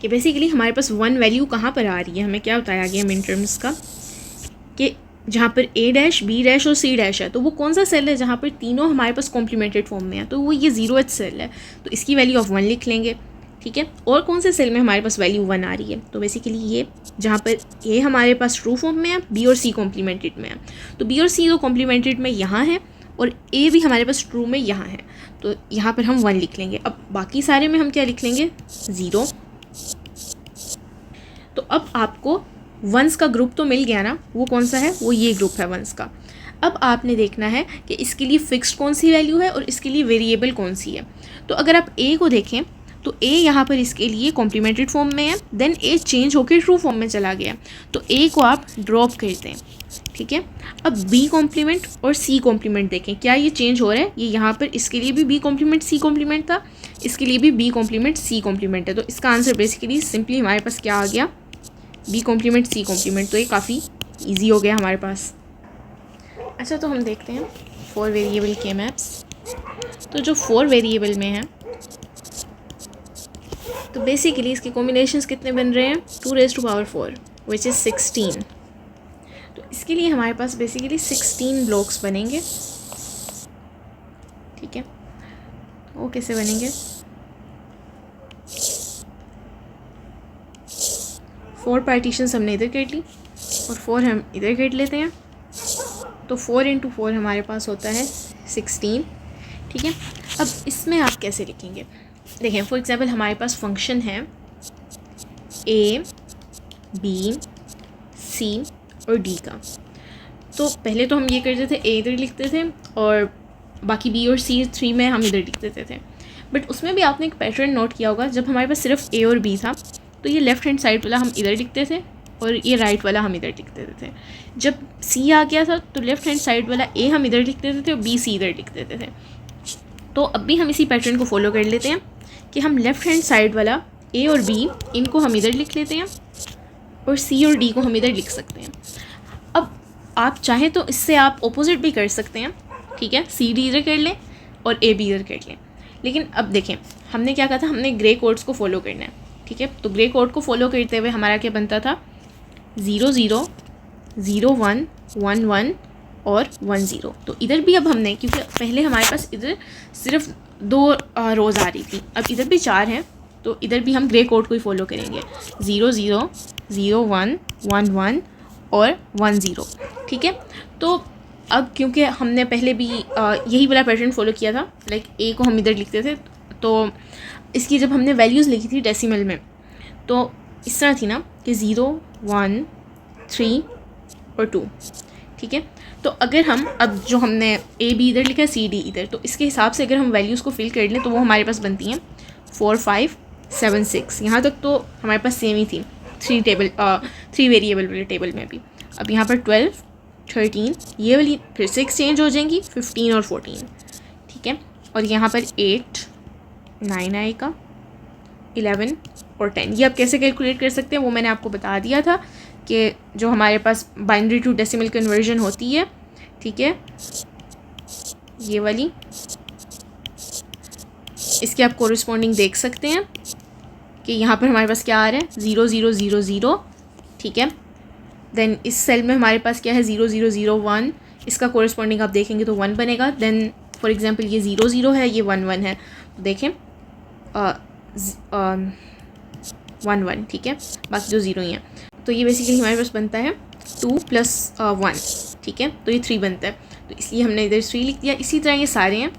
कि बेसिकली हमारे पास 1 वैल्यू कहाँ पर आ रही है, हमें क्या बताया गया मिन टर्म्स का कि जहाँ पर A', B' और C' है, तो वो कौन सा सेल है जहाँ पर तीनों हमारे पास कॉम्प्लीमेंटेड फॉर्म में है, तो वो ये 0th सेल है, तो इसकी वैल्यू ऑफ 1 लिख लेंगे, ठीक है। और कौन से सेल में हमारे पास वैल्यू 1 आ रही है, तो बेसिकली ये जहाँ पर A हमारे पास ट्रू फॉर्म में है, B और C कॉम्प्लीमेंटेड में है, तो B और C तो कॉम्प्लीमेंटेड में यहाँ है और A भी हमारे पास ट्रू में यहाँ है, तो यहाँ पर हम 1 लिख लेंगे। अब बाकी सारे में हम क्या लिख लेंगे, 0। तो अब आपको वंस का ग्रुप तो मिल गया ना, वो कौन सा है, वो ये ग्रुप है वंस का। अब आपने देखना है कि इसके लिए फिक्स्ड कौन सी वैल्यू है और इसके लिए वेरिएबल कौन सी है। तो अगर आप ए को देखें तो ए यहाँ पर इसके लिए कॉम्प्लीमेंटेड फॉर्म में है, देन ए चेंज होकर ट्रू फॉर्म में चला गया, तो ए को आप ड्रॉप करते हैं, ठीक है। अब बी कॉम्प्लीमेंट और सी कॉम्प्लीमेंट देखें, क्या ये चेंज हो रहा है, ये यहाँ पर इसके लिए भी बी कॉम्प्लीमेंट सी कॉम्प्लीमेंट था, इसके लिए भी बी कॉम्प्लीमेंट सी कॉम्प्लीमेंट है, तो इसका आंसर बेसिकली सिंपली हमारे पास क्या आ गया, बी कॉम्प्लीमेंट सी कॉम्प्लीमेंट। तो ये काफ़ी ईजी हो गया हमारे पास। अच्छा, तो हम देखते हैं 4 वेरिएबल के मैप्स। तो जो 4 वेरिएबल में है, तो बेसिकली इसके कॉम्बिनेशंस कितने बन रहे हैं, 2⁴ विच इज़ 16। तो इसके लिए हमारे पास बेसिकली 16 ब्लॉक्स बनेंगे। ठीक है, वो कैसे बनेंगे, 4 पार्टीशंस हमने इधर कर ली और 4 हम इधर कर लेते हैं। तो 4 × 4 हमारे पास होता है 16। ठीक है, अब इसमें आप कैसे लिखेंगे, देखें फॉर एग्जांपल हमारे पास फंक्शन है A, B, C और D का। तो पहले तो हम ये करते थे, A इधर लिखते थे और बाकी B और C 3 में हम इधर लिख देते थे। बट उसमें भी आपने एक पैटर्न नोट किया होगा, जब हमारे पास सिर्फ A और B था तो ये लेफ़्ट हैंड साइड वाला हम इधर लिखते थे और ये राइट वाला हम इधर लिख देते थे। जब C आ गया था तो लेफ़्ट हैंड साइड वाला A हम इधर लिख देते थे और B C इधर लिख देते थे। तो अब भी हम इसी पैटर्न को फॉलो कर लेते हैं कि हम लेफ़्ट हैंड साइड वाला A और B इनको हम इधर लिख लेते हैं और C और D को हम इधर लिख सकते हैं। अब आप चाहें तो इससे आप ऑपोजिट भी कर सकते हैं। ठीक है, C D इधर कर लें और A B इधर कर लें। लेकिन अब देखें हमने क्या कहा था, हमने ग्रे कोड्स को फॉलो करना है। ठीक है, तो ग्रे कोड को फॉलो करते हुए हमारा क्या बनता था, 0 0 0 1 1 1 और 1 0। तो इधर भी अब हमने, क्योंकि पहले हमारे पास इधर सिर्फ 2 रोज़ आ रही थी, अब इधर भी 4 हैं, तो इधर भी हम ग्रे कोड को ही फॉलो करेंगे, 0 0 0 1 1 1 और 1 0। ठीक है, तो अब क्योंकि हमने पहले भी यही वाला पैटर्न फॉलो किया था, लाइक A को हम इधर लिखते थे, तो इसकी जब हमने वैल्यूज़ लिखी थी डेसिमल में तो इस तरह थी ना कि 0 1 3 और 2। ठीक है, तो अगर हम अब जो हमने A B इधर लिखा है C D इधर, तो इसके हिसाब से अगर हम वैल्यूज़ को फिल कर लें तो वो हमारे पास बनती हैं 4 5 7 6। यहाँ तक तो हमारे पास सेम ही थी 3 वेरिएबल वाले टेबल में भी। अब यहाँ पर 12 13 ये वाली फिर से एक्सचेंज हो जाएंगी, 15 और 14। ठीक है, और यहाँ पर 8 9 आएगा, 11 और 10। ये आप कैसे कैलकुलेट कर सकते हैं वो मैंने आपको बता दिया था कि जो हमारे पास बाइनरी टू डेसिमल कन्वर्जन होती है, ठीक है, ये वाली, इसके आप कोरिस्पॉन्डिंग देख सकते हैं कि यहाँ पर हमारे पास क्या आ रहा है, 0 0 0 0। ठीक है, देन इस सेल में हमारे पास क्या है, 0 0 0 1, इसका कोरिस्पॉन्डिंग आप देखेंगे तो 1 बनेगा। देन फॉर एग्जांपल ये 0 0 है, ये 1 1 है, तो देखें 1 1। ठीक है, बाकी जो 0 ही हैं, तो ये बेसिकली हमारे पास बनता है 2 + 1। ठीक है, तो ये 3 बनता है, तो इसलिए हमने इधर 3 लिख दिया। इसी तरह ये सारे हैं।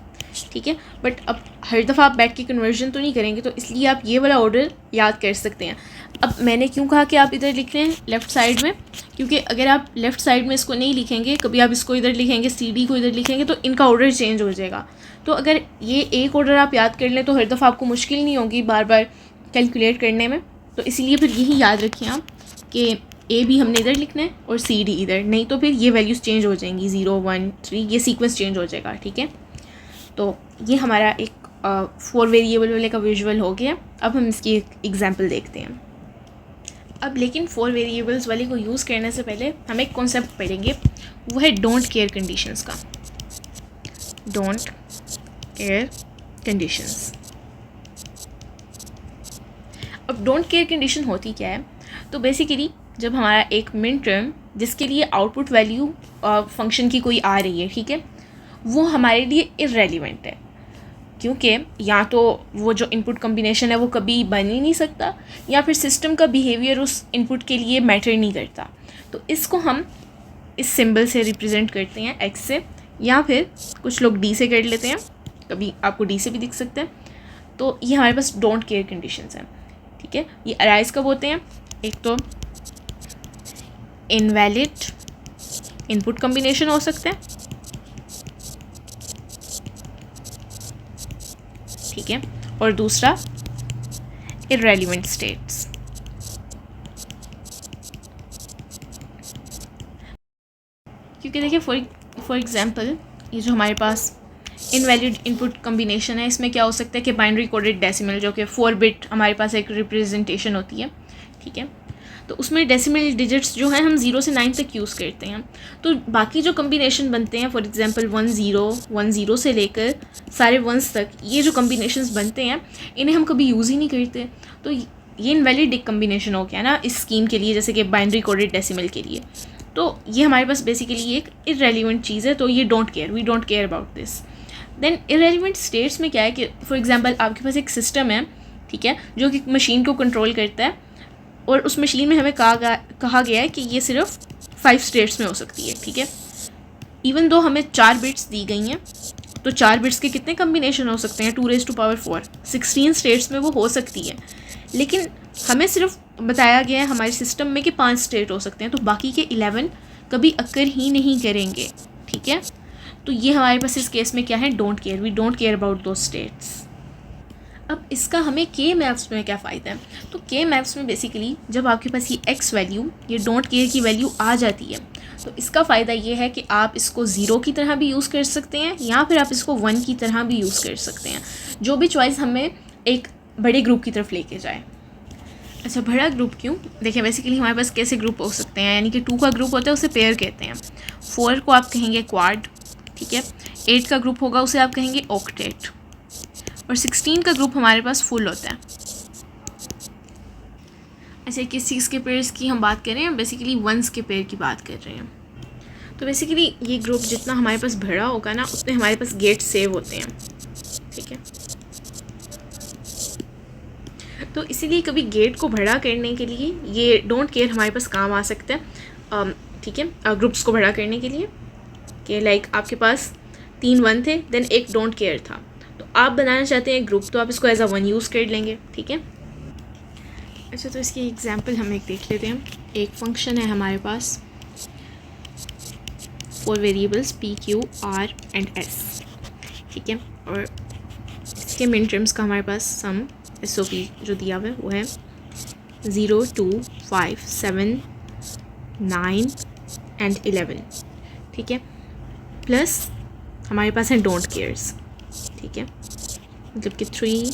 ठीक है, बट अब हर दफ़ा आप बैठ के कन्वर्जन तो नहीं करेंगे, तो इसलिए आप ये वाला ऑर्डर याद कर सकते हैं। अब मैंने क्यों कहा कि आप इधर लिख रहे हैं लेफ़्ट साइड में, क्योंकि अगर आप लेफ़्ट साइड में इसको नहीं लिखेंगे, कभी आप इसको इधर लिखेंगे, CD को इधर लिखेंगे, तो इनका ऑर्डर चेंज हो जाएगा। तो अगर ये एक ऑर्डर आप याद कर लें तो हर दफ़ा आपको मुश्किल नहीं होगी बार बार कैलकुलेट करने में। तो इसलिए फिर यही याद रखिए आप कि A B हमने इधर लिखना है और CD इधर, नहीं तो फिर ये वैल्यूज़ चेंज हो जाएंगी, 0 1 3, ये सीक्वेंस चेंज हो जाएगा। ठीक है, तो ये हमारा एक 4 वेरिएबल वाले का विजुअल हो गया। अब हम इसकी एक एग्जांपल देखते हैं। अब लेकिन 4 वेरिएबल्स वाले को यूज़ करने से पहले हम एक कॉन्सेप्ट पढ़ेंगे, वो है डोंट केयर कंडीशंस का। Don't care conditions. अब डोंट केयर कंडीशन होती क्या है, तो बेसिकली जब हमारा एक मिन टर्म जिसके लिए आउटपुट वैल्यू फंक्शन की कोई आ रही है, ठीक है, वो हमारे लिए इररेलेवेंट है, क्योंकि या तो वो जो इनपुट कम्बिनेशन है वो कभी बन ही नहीं सकता, या फिर सिस्टम का बिहेवियर उस इनपुट के लिए मैटर नहीं करता। तो इसको हम इस सिंबल से रिप्रेजेंट करते हैं, X से, या फिर कुछ लोग D से कर लेते हैं, कभी आपको D से भी दिख सकते हैं। तो ये हमारे पास डोंट केयर कंडीशंस हैं। ठीक है, ये अराइज कब होते हैं, एक तो इनवैलिड इनपुट कम्बिनेशन हो सकते हैं, ठीक है, और दूसरा इररेलेवेंट स्टेट्स। क्योंकि देखिए फॉर एग्जांपल ये जो हमारे पास इनवैलिड इनपुट कम्बिनेशन है, इसमें क्या हो सकता है कि बाइनरी कोडेड डेसिमल, जो कि 4 बिट हमारे पास एक रिप्रेजेंटेशन होती है, ठीक है, तो उसमें डेसिमल डिजिट्स जो हैं हम 0 से 9 तक यूज़ करते हैं। तो बाकी जो कम्बिनेशन बनते हैं, फॉर एग्जांपल 10 से लेकर सारे 1s तक, ये जो कम्बिनेशंस बनते हैं इन्हें हम कभी यूज़ ही नहीं करते। तो ये इनवैलिड एक कम्बिनेशन हो गया ना इस स्कीम के लिए, जैसे कि बाइनरी कोडेड डेसिमल के लिए। तो ये हमारे पास बेसिकली एक इररेलेवेंट चीज़ है, तो ये we don't care about this. Then irrelevant states में क्या है कि फॉर एग्जांपल आपके पास एक सिस्टम है, ठीक है, जो कि मशीन को कंट्रोल करता है, और उस मशीन में हमें कहा गया है कि ये सिर्फ 5 स्टेट्स में हो सकती है, ठीक है। इवन दो हमें 4 बिट्स दी गई हैं, तो 4 बिट्स के कितने कम्बिनेशन हो सकते हैं, 2⁴ 16 स्टेट्स में वो हो सकती है। लेकिन हमें सिर्फ बताया गया है हमारे सिस्टम में कि 5 स्टेट हो सकते हैं, तो बाकी के 11 कभी अक्कर ही नहीं करेंगे, ठीक है। तो ये हमारे पास इस केस में क्या है, वी डोंट केयर अबाउट दो स्टेट्स। अब इसका हमें के मैप्स में क्या फ़ायदा है, तो के मैप्स में बेसिकली जब आपके पास ये एक्स वैल्यू, ये डोंट केयर की वैल्यू आ जाती है, तो इसका फ़ायदा ये है कि आप इसको 0 की तरह भी यूज़ कर सकते हैं, या फिर आप इसको 1 की तरह भी यूज़ कर सकते हैं, जो भी चॉइस हमें एक बड़े ग्रुप की तरफ लेके जाए। अच्छा, बड़ा ग्रुप क्यों, देखिए बेसिकली हमारे पास कैसे ग्रुप हो सकते हैं, यानी कि 2 का ग्रुप होता है उसे पेयर कहते हैं, 4 को आप कहेंगे क्वाड, ठीक है, 8 का ग्रुप होगा उसे आप कहेंगे ऑक्टेट, और 16 का ग्रुप हमारे पास फुल होता है। अच्छा, किस चीज़ के पेयर्स की हम बात कर रहे हैं, बेसिकली 1s के पेयर की बात कर रहे हैं। तो बेसिकली ये ग्रुप जितना हमारे पास बड़ा होगा ना, उतने हमारे पास गेट सेव होते हैं, ठीक है। तो इसीलिए कभी गेट को बड़ा करने के लिए ये डोंट केयर हमारे पास काम आ सकता है, ठीक है, ग्रुप्स को बड़ा करने के लिए, कि लाइक आपके पास 3 1 थे, देन एक डोंट केयर था, तो आप बनाना चाहते हैं ग्रुप, तो आप इसको एज अ 1 यूज़ कर लेंगे, ठीक है। अच्छा, तो इसकी एग्जांपल हम एक देख लेते हैं। एक फंक्शन है हमारे पास 4 variables p q r and s, ठीक है, और इसके मिन टर्म्स का हमारे पास सम SOP जो दिया हुआ है वो है 0 2 5 7 9 एंड 11, ठीक है, प्लस हमारे पास है डोंट केयर्स, ठीक है, मतलब कि 3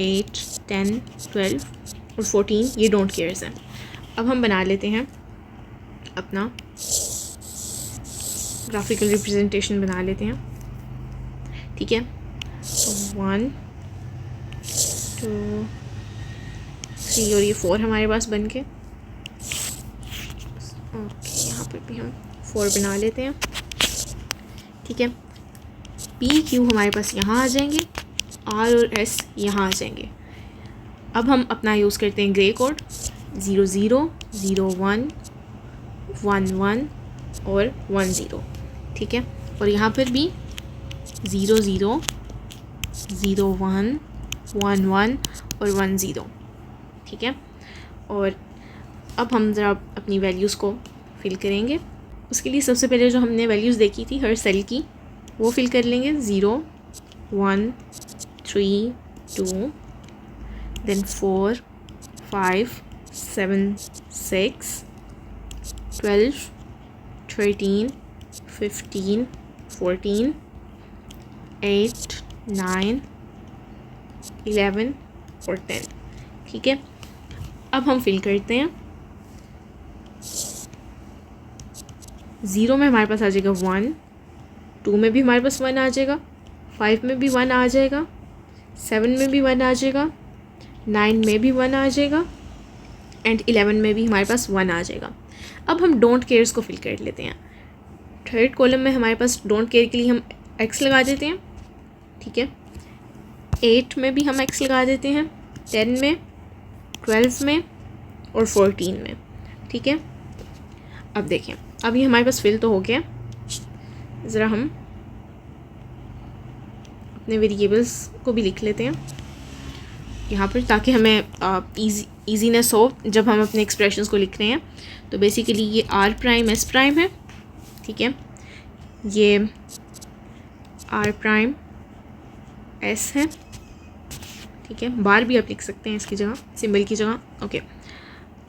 8 10 12 और 14 ये डोंट केयर्स हैं। अब हम बना लेते हैं अपना ग्राफिकल रिप्रेजेंटेशन बना लेते हैं, ठीक है। 1 2 3 और ये 4 हमारे पास बन के, ओके, यहाँ पर भी हम 4 बना लेते हैं, ठीक है। पी क्यू हमारे पास यहाँ आ जाएंगे, आर और एस यहाँ आ जाएंगे। अब हम अपना यूज़ करते हैं ग्रे कोड 0 0 0 1 1 1 और 1 0, ठीक है, और यहाँ पर भी 0 0 0 1 1 1 और 1 0, ठीक है। और अब हम ज़रा अपनी वैल्यूज़ को फिल करेंगे। उसके लिए सबसे पहले जो हमने वैल्यूज़ देखी थी हर सेल की, वो फिल कर लेंगे, 0 1 3 2 then 4 5 7 6 12 13 15 14 8 9 11 और 10, ठीक है। अब हम फिल करते हैं। 0 में हमारे पास आ जाएगा 1, 2 में भी हमारे पास 1 आ जाएगा, 5 में भी 1 आ जाएगा, 7 में भी 1 आ जाएगा, 9 में भी 1 आ जाएगा, एंड 11 में भी हमारे पास 1 आ जाएगा। अब हम डोंट केयर्स को फिल कर लेते हैं। थर्ड कॉलम में हमारे पास डोंट केयर के लिए हम x लगा देते हैं, ठीक है। 8 में भी हम x लगा देते हैं, 10 में, 12 में और 14 में, ठीक है। अब देखें, अब ये हमारे पास फिल तो हो गया। ज़रा हम अपने वेरिएबल्स को भी लिख लेते हैं यहाँ पर, ताकि हमें ईजीनेस हो जब हम अपने एक्सप्रेशंस को लिख रहे हैं। तो बेसिकली ये r प्राइम s प्राइम है, ठीक है, ये r प्राइम s है, ठीक है, बार भी आप लिख सकते हैं इसकी जगह, सिंबल की जगह, ओके।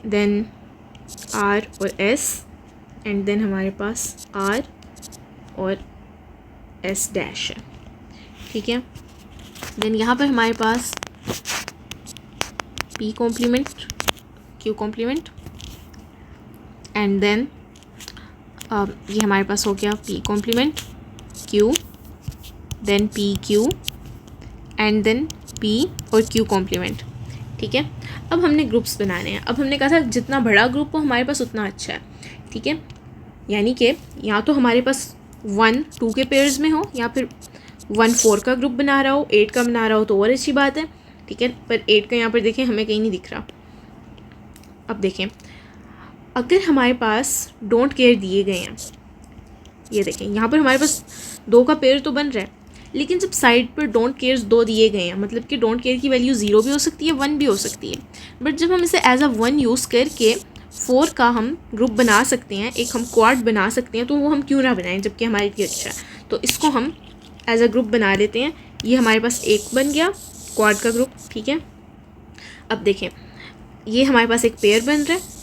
देन r और s, एंड देन हमारे पास r और s डैश है, ठीक है। देन यहाँ पर हमारे पास p complement q complement and then ये हमारे पास हो गया p complement q, then p q and then p और q कॉम्प्लीमेंट। ठीक है, अब हमने ग्रुप्स बनाने हैं। अब हमने कहा था जितना बड़ा ग्रुप हो हमारे पास उतना अच्छा है। ठीक है, यानी कि या तो हमारे पास 1 2 के पेयर्स में हो, या फिर 1 4 का ग्रुप बना रहा हो, 8 का बना रहा हो तो और अच्छी बात है। ठीक है, पर 8 का यहाँ पर देखें हमें कहीं नहीं दिख रहा। अब देखें, अगर हमारे पास डोंट केयर दिए गए हैं, ये देखें यहाँ पर हमारे पास 2 का पेयर तो बन रहा है, लेकिन जब साइड पर डोंट केयर्स 2 दिए गए हैं, मतलब कि डोंट केयर की वैल्यू 0 भी हो सकती है, 1 भी हो सकती है। बट जब हम इसे एज अ 1 यूज़ करके 4 का हम ग्रुप बना सकते हैं, एक हम क्वाड बना सकते हैं, तो वो हम क्यों ना बनाएं जबकि हमारे लिए अच्छा है। तो इसको हम एज अ ग्रुप बना लेते हैं। ये हमारे पास एक बन गया क्वाड का ग्रुप। ठीक है, अब देखें ये हमारे पास एक पेयर बन रहा है।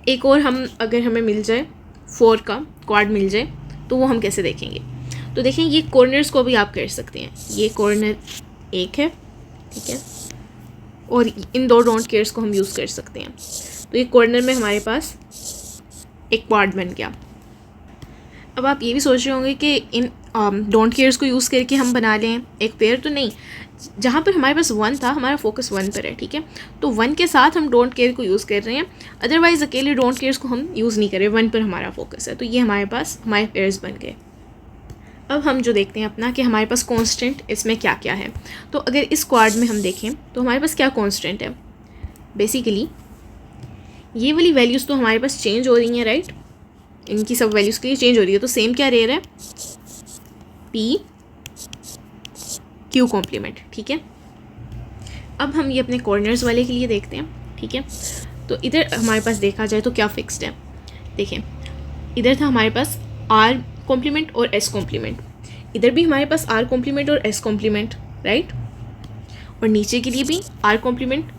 एक और हम अगर हमें मिल जाए 4 का क्वाड मिल जाए तो वो हम कैसे देखेंगे। तो देखें ये कॉर्नर्स को भी आप कर सकते हैं। ये कॉर्नर एक है, ठीक है, और इन 2 डोंट केयर्स को हम यूज़ कर सकते हैं। तो ये कॉर्नर में हमारे पास एक क्वाड बन गया। अब आप ये भी सोच रहे होंगे कि इन डोंट केयर्स को यूज़ करके हम बना लें एक पेयर, तो नहीं। जहाँ पर हमारे पास 1 था, हमारा फोकस 1 पर है। ठीक है, तो 1 के साथ हम डोंट केयर को यूज़ कर रहे हैं, अदरवाइज़ अकेले डोंट केयर्स को हम यूज़ नहीं कर रहे, 1 पर हमारा फोकस है। तो ये हमारे पास हमारे पेयर्स बन गए। अब हम जो देखते हैं अपना कि हमारे पास कांस्टेंट इसमें क्या क्या है। तो अगर इस क्वाड में हम देखें तो हमारे पास क्या कांस्टेंट है। बेसिकली ये वाली वैल्यूज़ तो हमारे पास चेंज हो रही हैं, राइट। इनकी सब वैल्यूज़ के लिए चेंज हो रही है, तो सेम क्या रह रहा है, p q कॉम्प्लीमेंट। ठीक है, अब हम ये अपने कॉर्नर्स वाले के लिए देखते हैं। ठीक है, तो इधर हमारे पास देखा जाए तो क्या फिक्स्ड है। देखें इधर था हमारे पास r कॉम्प्लीमेंट और s कॉम्प्लीमेंट, इधर भी हमारे पास r कॉम्प्लीमेंट और s कॉम्प्लीमेंट, राइट। और नीचे के लिए भी r कॉम्प्लीमेंट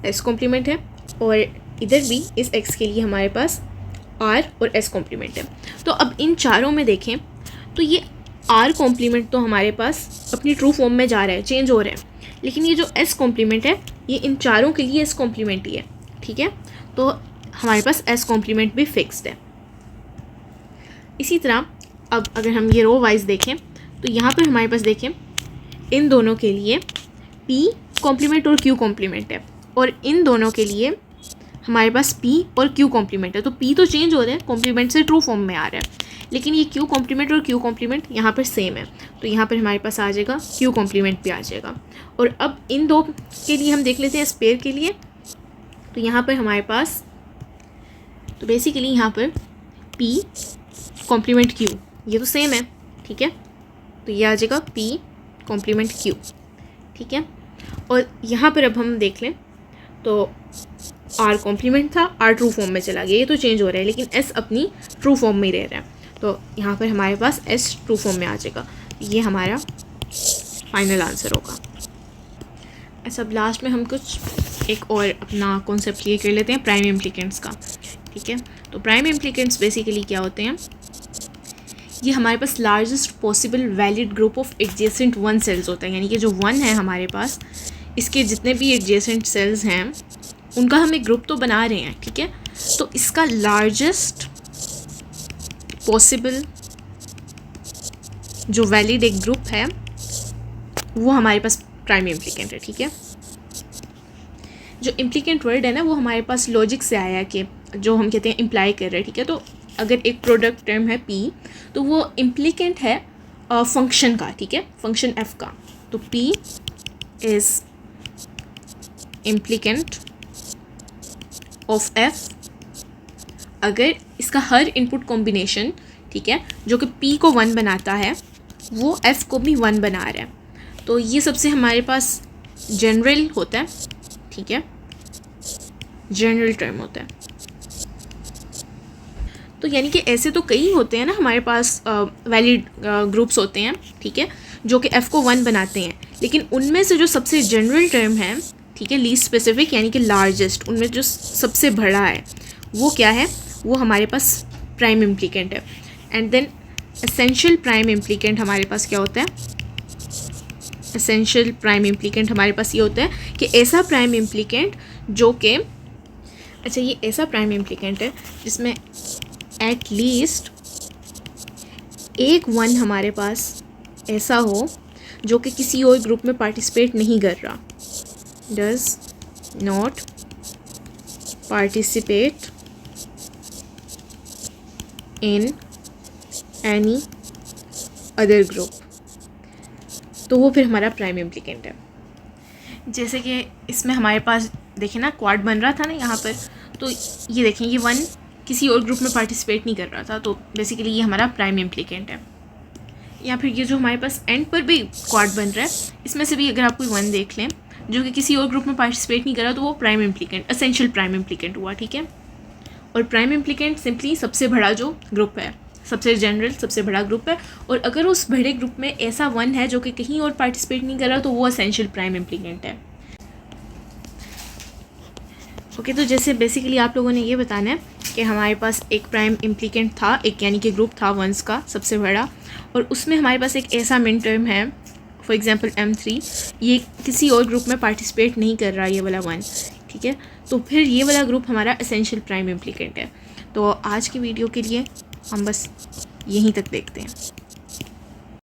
s कॉम्प्लीमेंट है, और इधर भी इस x के लिए हमारे पास r और s कॉम्प्लीमेंट है। तो अब इन चारों में देखें तो ये r कॉम्प्लीमेंट तो हमारे पास अपनी ट्रू फॉर्म में जा रहा है, चेंज हो रहा है, लेकिन ये जो s कॉम्प्लीमेंट है ये इन चारों के लिए s कॉम्प्लीमेंट ही है। ठीक है, तो हमारे पास s कॉम्प्लीमेंट भी फिक्स्ड है। इसी तरह अब अगर हम ये रो वाइज देखें तो यहाँ पर हमारे पास देखें इन दोनों के लिए p कॉम्प्लीमेंट और q कॉम्प्लीमेंट है, और इन दोनों के लिए हमारे पास p और q कॉम्प्लीमेंट है। तो p तो चेंज हो रहा है, कॉम्प्लीमेंट से ट्रू फॉर्म में आ रहा है, लेकिन ये q कॉम्प्लीमेंट और q कॉम्प्लीमेंट यहाँ पर सेम है। तो यहाँ पर हमारे पास आ जाएगा q कॉम्प्लीमेंट भी आ जाएगा। और अब इन 2 के लिए हम देख लेते हैं स्पेयर के लिए। तो यहाँ पर हमारे पास तो बेसिकली यहाँ पर p कॉम्प्लीमेंट q ये तो सेम है। ठीक है, तो ये आ जाएगा p कॉम्प्लीमेंट q। ठीक है, और यहाँ पर अब हम देख लें तो r कॉम्प्लीमेंट था, r ट्रू फॉर्म में चला गया, ये तो चेंज हो रहा है, लेकिन s अपनी ट्रू फॉर्म में ही रह रहा है। तो यहाँ पर हमारे पास s ट्रू फॉर्म में आ जाएगा। ये हमारा फाइनल आंसर होगा। अच्छा, अब लास्ट में हम कुछ एक और अपना कॉन्सेप्ट क्लियर कर लेते हैं प्राइम इम्प्लीकेंट्स का। ठीक है, तो प्राइम इम्प्लीकेंट्स बेसिकली क्या होते हैं, ये हमारे पास largest possible valid group of adjacent 1 cells होता है। यानी कि जो 1 है हमारे पास, इसके जितने भी एडजेसेंट सेल्स हैं उनका हम एक ग्रुप तो बना रहे हैं। ठीक है, तो इसका लार्जेस्ट पॉसिबल जो वैलिड एक ग्रुप है वो हमारे पास प्राइम इम्प्लीकेंट है। ठीक है, जो इम्प्लीकेंट वर्ड है ना वो हमारे पास लॉजिक से आया है कि जो हम कहते हैं इम्प्लाई कर रहे हैं। ठीक है, तो अगर एक प्रोडक्ट टर्म है p तो वो इम्प्लीकेंट है फंक्शन का। ठीक है, फंक्शन f का। तो p is implicant of f अगर इसका हर इनपुट कॉम्बिनेशन, ठीक है, जो कि p को 1 बनाता है वो f को भी 1 बना रहा है। तो ये सबसे हमारे पास जनरल होता है। ठीक है, जनरल टर्म होता है। तो यानी कि ऐसे तो कई होते हैं ना हमारे पास वैलिड ग्रुप्स होते हैं। ठीक है, जो कि f को 1 बनाते हैं, लेकिन उनमें से जो सबसे जनरल टर्म है, ठीक है, लीस्ट स्पेसिफिक यानी कि लार्जेस्ट, उनमें जो सबसे बड़ा है वो क्या है, वो हमारे पास प्राइम इम्प्लीकेंट है। And then essential prime implicant हमारे पास क्या होता है, एसेंशियल प्राइम इम्प्लीकेंट हमारे पास ये होता है कि ऐसा प्राइम इम्प्लीकेंट जो कि अच्छा, ये ऐसा प्राइम इम्प्लिकेंट है जिसमें एट लीस्ट एक वन हमारे पास ऐसा हो जो कि किसी और ग्रुप में पार्टिसिपेट नहीं कर रहा, does not participate in any other group, तो वो फिर हमारा प्राइम इम्प्लिकेंट है। जैसे कि इसमें हमारे पास देखें ना क्वाड बन रहा था ना यहाँ पर, तो ये देखें ये वन किसी और ग्रुप में पार्टिसिपेट नहीं कर रहा था, तो बेसिकली ये हमारा प्राइम इम्प्लिकेंट है। या फिर ये जो हमारे पास एंड पर भी क्वाड बन रहा है, इसमें से भी अगर आप कोई वन देख लें जो कि किसी और ग्रुप में पार्टिसिपेट नहीं कर रहा, तो वो प्राइम इम्प्लिकेंट, एसेंशियल प्राइम इम्प्लिकेंट हुआ, ठीक है। और प्राइम इम्प्लिकेंट सिंपली सबसे बड़ा जो ग्रुप है, सबसे जनरल सबसे बड़ा ग्रुप है, और अगर उस बड़े ग्रुप में ऐसा वन है जो कि कहीं और पार्टिसिपेट नहीं कर रहा, तो वो एसेंशियल प्राइम इम्प्लिकेंट है। ओके, तो जैसे बेसिकली आप लोगों ने ये बताना है कि हमारे पास एक प्राइम इम्प्लिकेंट था, एक यानी कि ग्रुप था वंस का सबसे बड़ा, और उसमें हमारे पास एक ऐसा मिन टर्म है, फॉर एग्जांपल M3, ये किसी और ग्रुप में पार्टिसिपेट नहीं कर रहा ये वाला वन, ठीक है। तो फिर ये वाला ग्रुप हमारा एसेंशियल प्राइम इम्प्लिकेंट है। तो आज की वीडियो के लिए हम बस यहीं तक देखते हैं।